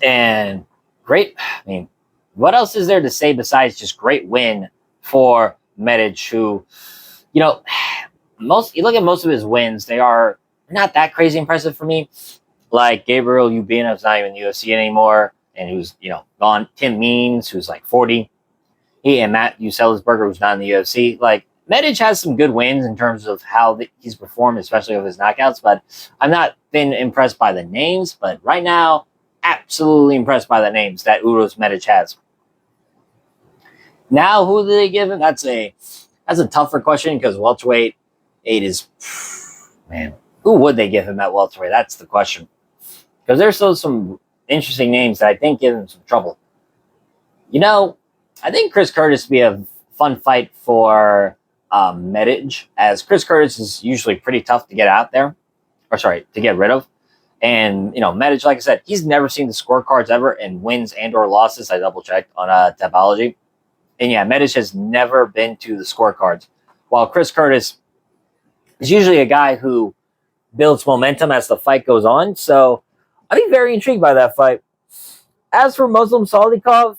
And great. I mean, what else is there to say besides just great win for Medic, who, you know, you look at most of his wins, they are not that crazy impressive for me. Like Gabriel Ubinov's not even in the UFC anymore, and who's, gone. Tim Means, who's like 40. And Matt Usellisberger, who's not in the UFC. Like, Medic has some good wins in terms of how he's performed, especially with his knockouts, but I've not been impressed by the names. But right now, absolutely impressed by the names that Uros Medic has. Now, who do they give him? That's a tougher question, because welterweight 8 is, man, who would they give him at welterweight? That's the question. Because there's still some interesting names that I think give him some trouble. I think Chris Curtis would be a fun fight for Medic, as Chris Curtis is usually pretty tough to get out there, to get rid of. And, Medic, like I said, he's never seen the scorecards ever in wins and or losses. I double-checked on Tapology. And, yeah, Medic has never been to the scorecards, while Chris Curtis is usually a guy who builds momentum as the fight goes on. So I'd be very intrigued by that fight. As for Muslim Salikov,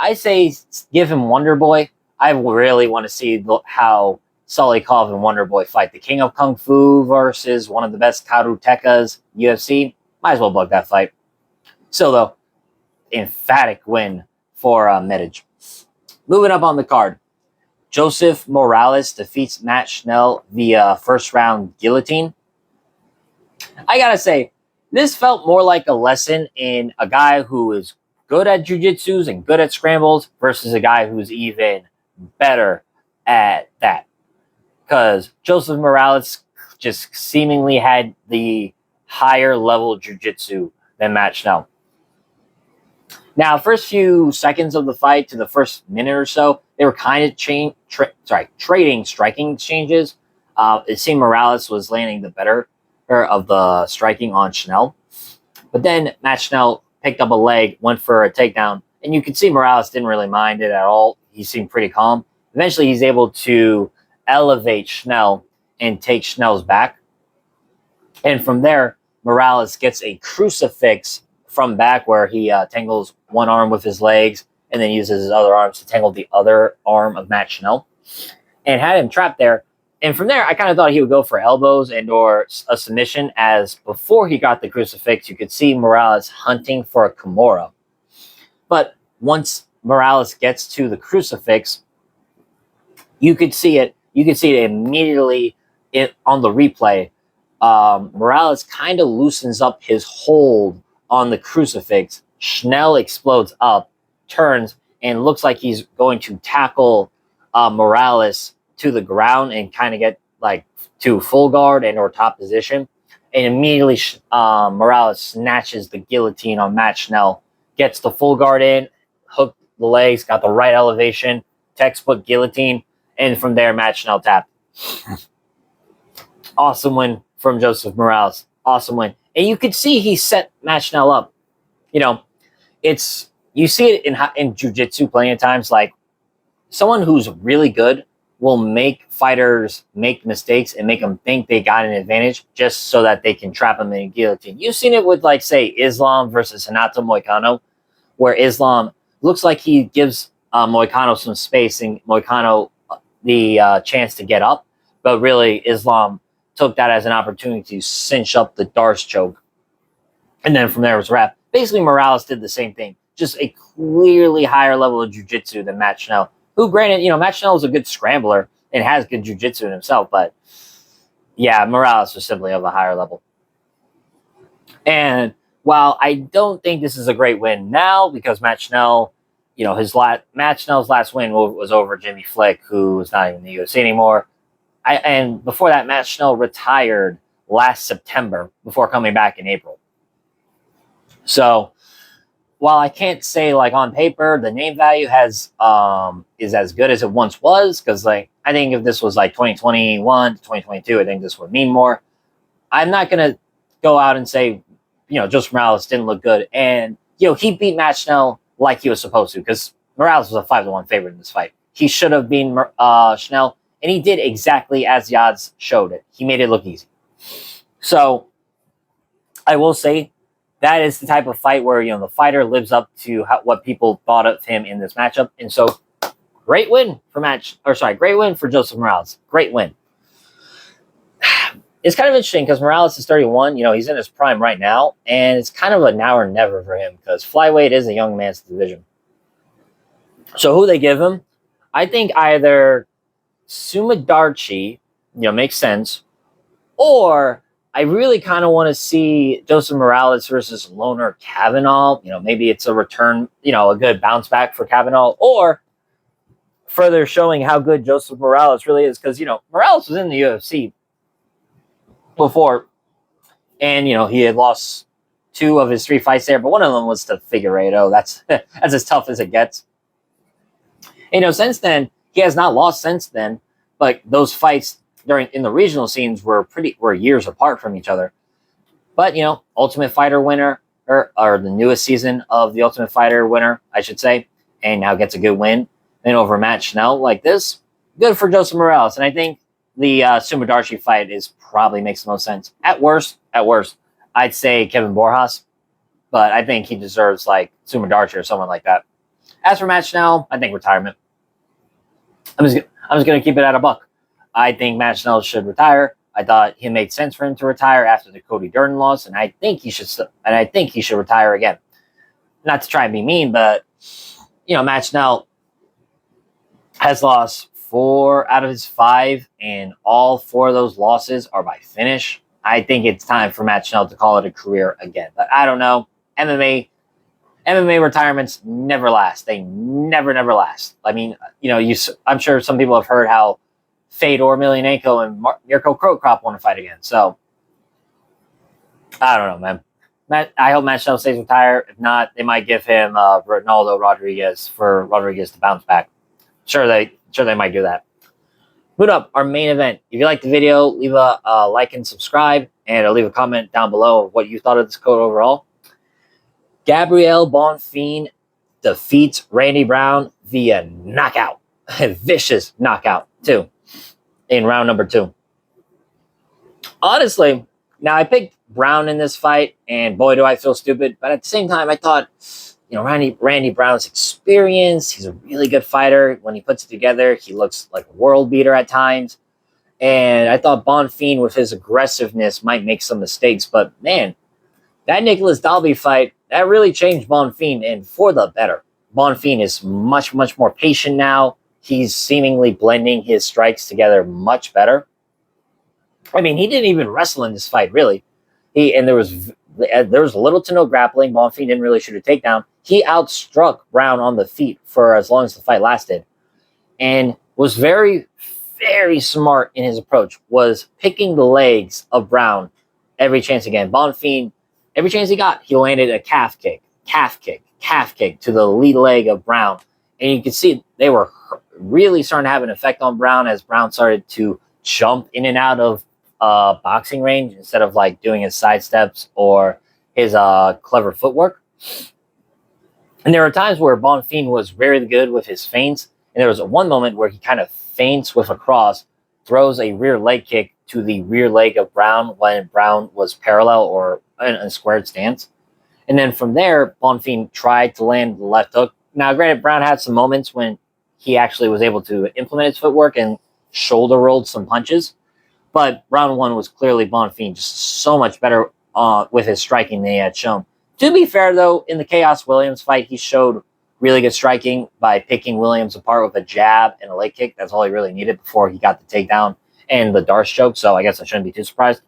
I say give him Wonder Boy. I really want to see how Salikov and Wonder Boy fight. The King of Kung Fu versus one of the best karutekas UFC. Might as well book that fight. So, though, emphatic win for Medic. Moving up on the card, Joseph Morales defeats Matt Schnell via first round guillotine. I gotta say, this felt more like a lesson in a guy who is good at jiu-jitsus and good at scrambles versus a guy who's even better at that. Because Joseph Morales just seemingly had the higher level jiu-jitsu than Matt Schnell. Now, first few seconds of the fight to the first minute or so, they were kind of trading striking exchanges. It seemed Morales was landing the better of the striking on Schnell. But then Matt Schnell picked up a leg, went for a takedown, and you could see Morales didn't really mind it at all. He seemed pretty calm. Eventually, he's able to elevate Schnell and take Schnell's back. And from there, Morales gets a crucifix from back, where he tangles one arm with his legs and then uses his other arms to tangle the other arm of Matt Schnell and had him trapped there. And from there, I kind of thought he would go for elbows and or a submission, as before he got the crucifix, you could see Morales hunting for a Kimura. But once Morales gets to the crucifix, you could see it. You could see it immediately on the replay. Morales kind of loosens up his hold on the crucifix. Schnell explodes up, turns, and looks like he's going to tackle Morales to the ground and kind of get to full guard and or top position. And immediately Morales snatches the guillotine on Matt Schnell, gets the full guard in, hooked the legs, got the right elevation, textbook guillotine, and from there Matt Schnell tapped. Awesome win from Joseph Morales. Awesome win. And you could see he set Matt Schnell up. You see it in jiu-jitsu plenty of times. Like, someone who's really good will make fighters make mistakes and make them think they got an advantage just so that they can trap them in a guillotine. You've seen it with, say, Islam versus Renato Moicano, where Islam looks like he gives Moicano some space and Moicano the chance to get up, but really Islam took that as an opportunity to cinch up the Darce choke. And then from there it was a wrap. Basically, Morales did the same thing. Just a clearly higher level of jiu-jitsu than Matt Schnell, who, granted, Matt Schnell is a good scrambler and has good jiu-jitsu in himself, but yeah, Morales was simply of a higher level. And while I don't think this is a great win now, because Matt Schnell, Matt Schnell's last win was over Jimmy Flick, who is not even in the UFC anymore. And before that, Matt Schnell retired last September before coming back in April. So while I can't say like on paper the name value is as good as it once was, because like I think if this was like 2021 to 2022, I think this would mean more. I'm not gonna go out and say, Joseph Morales didn't look good, and he beat Matt Schnell like he was supposed to, because Morales was a 5-1 favorite in this fight. He should have beaten Schnell, and he did exactly as the odds showed it. He made it look easy. So I will say that is the type of fight where the fighter lives up to what people thought of him in this matchup, and so great win for Joseph Morales. Great win. It's kind of interesting because Morales is 31. He's in his prime right now, and it's kind of a now or never for him because flyweight is a young man's division. So who they give him? I think either Sumadarchi, makes sense, or I really kind of want to see Joseph Morales versus Loner Kavanaugh. Maybe it's a return, a good bounce back for Kavanaugh, or further showing how good Joseph Morales really is, because Morales was in the UFC before, and he had lost 2 of his 3 fights there, but one of them was to Figueiredo. That's as tough as it gets. Since then he has not lost since then, but those fights in the regional scenes were years apart from each other. But Ultimate Fighter winner, or the newest season of the Ultimate Fighter winner, I should say, and now gets a good win and over Matt Schnell like this. Good for Joseph Morales, and I think the Sumadarchi fight probably makes the most sense. At worst, I'd say Kevin Borjas, but I think he deserves like Sumadarchi or someone like that. As for Matt Schnell, I think retirement. I'm just gonna keep it at a buck. I think Matt Schnell should retire. I thought it made sense for him to retire after the Cody Durden loss, and I think he should retire again. Not to try and be mean, but Matt Schnell has lost 4 out of his 5, and all 4 of those losses are by finish. I think it's time for Matt Schnell to call it a career again. But I don't know. MMA retirements never last. They never last. I mean, I'm sure some people have heard how Fedor Emelianenko and Mirko Krokop want to fight again. So I don't know, man. I hope Matt Schnell stays retired. If not, they might give him Ronaldo Rodriguez for Rodriguez to bounce back. Sure they might do that. Moving up, our main event. If you liked the video, leave a like and subscribe, and leave a comment down below of what you thought of this code overall. Gabriel Bonfin defeats Randy Brown via knockout. A vicious knockout, too, in round number 2. Honestly, now I picked Brown in this fight, and boy, do I feel stupid. But at the same time, I thought, Randy Brown's experience, he's a really good fighter. When he puts it together, he looks like a world beater at times. And I thought Bonfin, with his aggressiveness, might make some mistakes. But, man, that Nicholas Dalby fight, that really changed Bonfin, and for the better. Bonfin is much, much more patient now. He's seemingly blending his strikes together much better. I mean, he didn't even wrestle in this fight, really. There was little to no grappling. Bonfin didn't really shoot a takedown. He outstruck Brown on the feet for as long as the fight lasted, and was very, very smart in his approach, was picking the legs of Brown every chance again. Bonfin, every chance he got, he landed a calf kick to the lead leg of Brown. And you can see they were really starting to have an effect on Brown as Brown started to jump in and out of boxing range instead of like doing his side steps or his clever footwork. And there were times where Bonfin was very good with his feints. And there was one moment where he kind of feints with a cross, throws a rear leg kick to the rear leg of Brown when Brown was parallel or in a squared stance. And then from there, Bonfin tried to land the left hook. Now, granted, Brown had some moments when he actually was able to implement his footwork and shoulder rolled some punches. But round 1 was clearly Bonfin just so much better with his striking than he had shown. To be fair, though, in the Chaos Williams fight, he showed really good striking by picking Williams apart with a jab and a leg kick. That's all he really needed before he got the takedown and the Darce choke, so I guess I shouldn't be too surprised.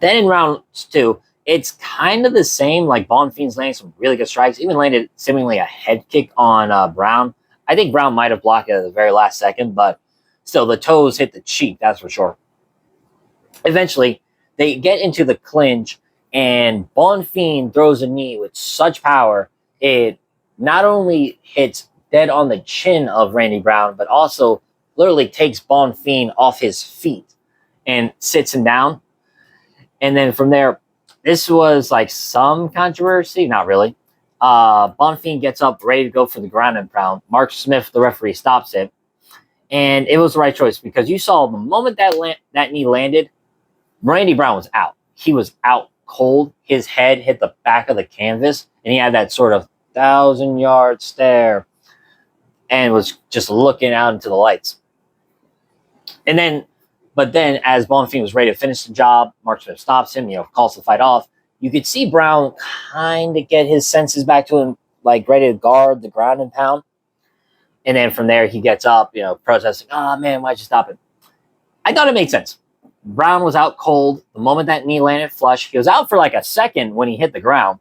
Then in round 2, it's kind of the same. Like Bonfin's landing some really good strikes, even landed seemingly a head kick on Brown. I think Brown might have blocked it at the very last second, but still, the toes hit the cheek, that's for sure. Eventually, they get into the clinch, and Bonfin throws a knee with such power, it not only hits dead on the chin of Randy Brown, but also literally takes Bonfin off his feet and sits him down. And then from there, this was like some controversy, not really. Bonfin gets up, ready to go for the ground and pound. Mark Smith, the referee, stops it, and it was the right choice because you saw the moment that knee landed, Randy Brown was out. He was out cold. His head hit the back of the canvas, and he had that sort of 1,000-yard stare, and was just looking out into the lights. But then, as Bonfin was ready to finish the job, Mark Smith stops him, calls the fight off. You could see Brown kind of get his senses back to him, like ready to guard the ground and pound. And then from there, he gets up, protesting, "Oh, man, why'd you stop it?" I thought it made sense. Brown was out cold. The moment that knee landed flush, he was out for like a second when he hit the ground.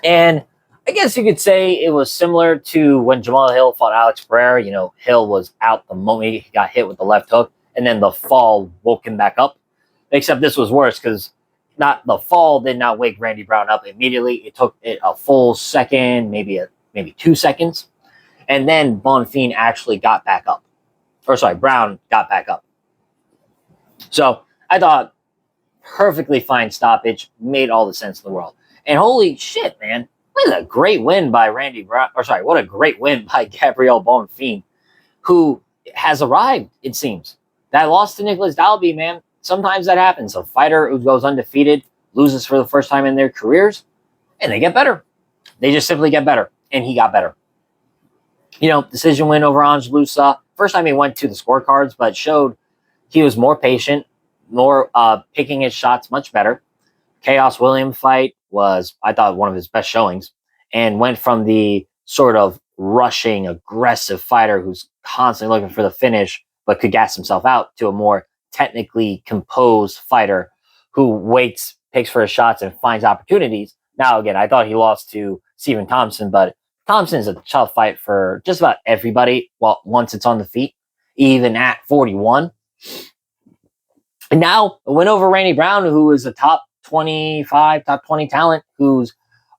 And I guess you could say it was similar to when Jamal Hill fought Alex Pereira. Hill was out the moment he got hit with the left hook, and then the fall woke him back up. Except this was worse because the fall did not wake Randy Brown up immediately. It took it a full second, maybe 2 seconds. And then Bonfin actually got back up. Brown got back up. So I thought perfectly fine stoppage, made all the sense in the world. And holy shit, man, what a great win by Randy Brown. What a great win by Gabriel Bonfin, who has arrived, it seems. That loss to Nicholas Dalby, man, sometimes that happens. A fighter who goes undefeated loses for the first time in their careers, and they get better. They just simply get better, and he got better. Decision win over Ange Lusa. First time he went to the scorecards, but showed he was more patient, more picking his shots much better. Chaos William fight was, I thought, one of his best showings, and went from the sort of rushing, aggressive fighter who's constantly looking for the finish but could gas himself out to a more technically composed fighter who waits, picks for his shots, and finds opportunities. Now, again, I thought he lost to Stephen Thompson, but Thompson is a tough fight for just about everybody once it's on the feet, even at 41. And now a win over Randy Brown, who is a top 25, top 20 talent, who's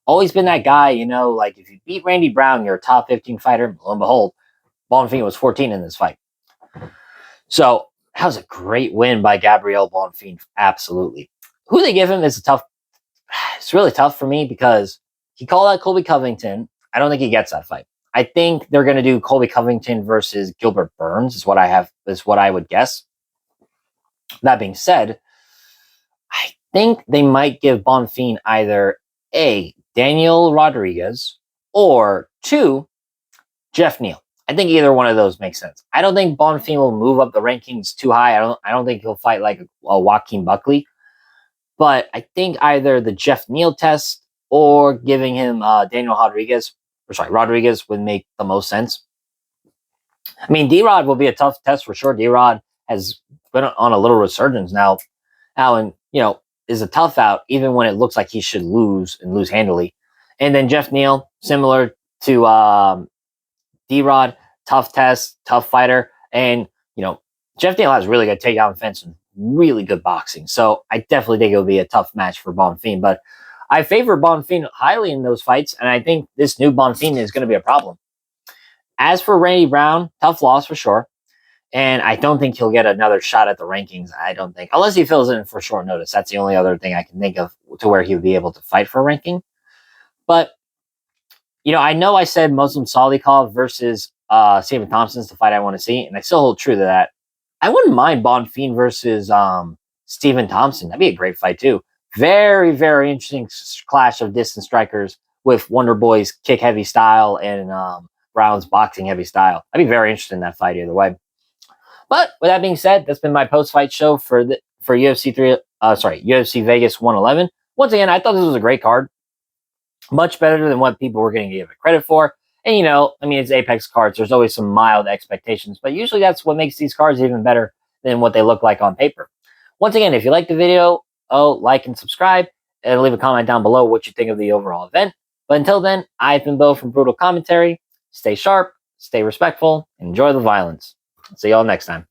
always been that guy, like if you beat Randy Brown, you're a top 15 fighter. Lo and behold, Bonfin was 14 in this fight. So that was a great win by Gabriel Bonfin. Absolutely. Who they give him is it's really tough for me because he called out Colby Covington. I don't think he gets that fight. I think they're going to do Colby Covington versus Gilbert Burns is what I would guess. That being said, I think they might give Bonfin either A, Daniel Rodriguez, or 2, Jeff Neal. I think either one of those makes sense. I don't think Bonfin will move up the rankings too high. I don't think he'll fight like a Joaquin Buckley. But I think either the Jeff Neal test or giving him Daniel Rodriguez would make the most sense. I mean, D-Rod will be a tough test for sure. D-Rod has been on a little resurgence now and, is a tough out even when it looks like he should lose and lose handily. And then Jeff Neal, similar to D-Rod, tough test, tough fighter. And, Jeff Neal has really good takedown defense and really good boxing. So I definitely think it'll be a tough match for Bonfin. But I favor Bonfin highly in those fights, and I think this new Bonfin is going to be a problem. As for Randy Brown, tough loss for sure. And I don't think he'll get another shot at the rankings. I don't think, unless he fills in for short notice. That's the only other thing I can think of to where he would be able to fight for a ranking. But, I know I said Muslim Salikov versus Stephen Thompson's the fight I want to see, and I still hold true to that. I wouldn't mind Bonfin versus Stephen Thompson. That'd be a great fight too. Very, very interesting clash of distance strikers with Wonder Boy's kick-heavy style and Brown's boxing-heavy style. I'd be very interested in that fight either way. But with that being said, that's been my post-fight show for UFC Vegas 111. Once again, I thought this was a great card. Much better than what people were going to give it credit for. And, it's Apex cards. There's always some mild expectations, but usually that's what makes these cards even better than what they look like on paper. Once again, if you like the video, like and subscribe, and leave a comment down below what you think of the overall event. But until then, I've been Bo from Brutal Commentary. Stay sharp, stay respectful, and enjoy the violence. See y'all next time.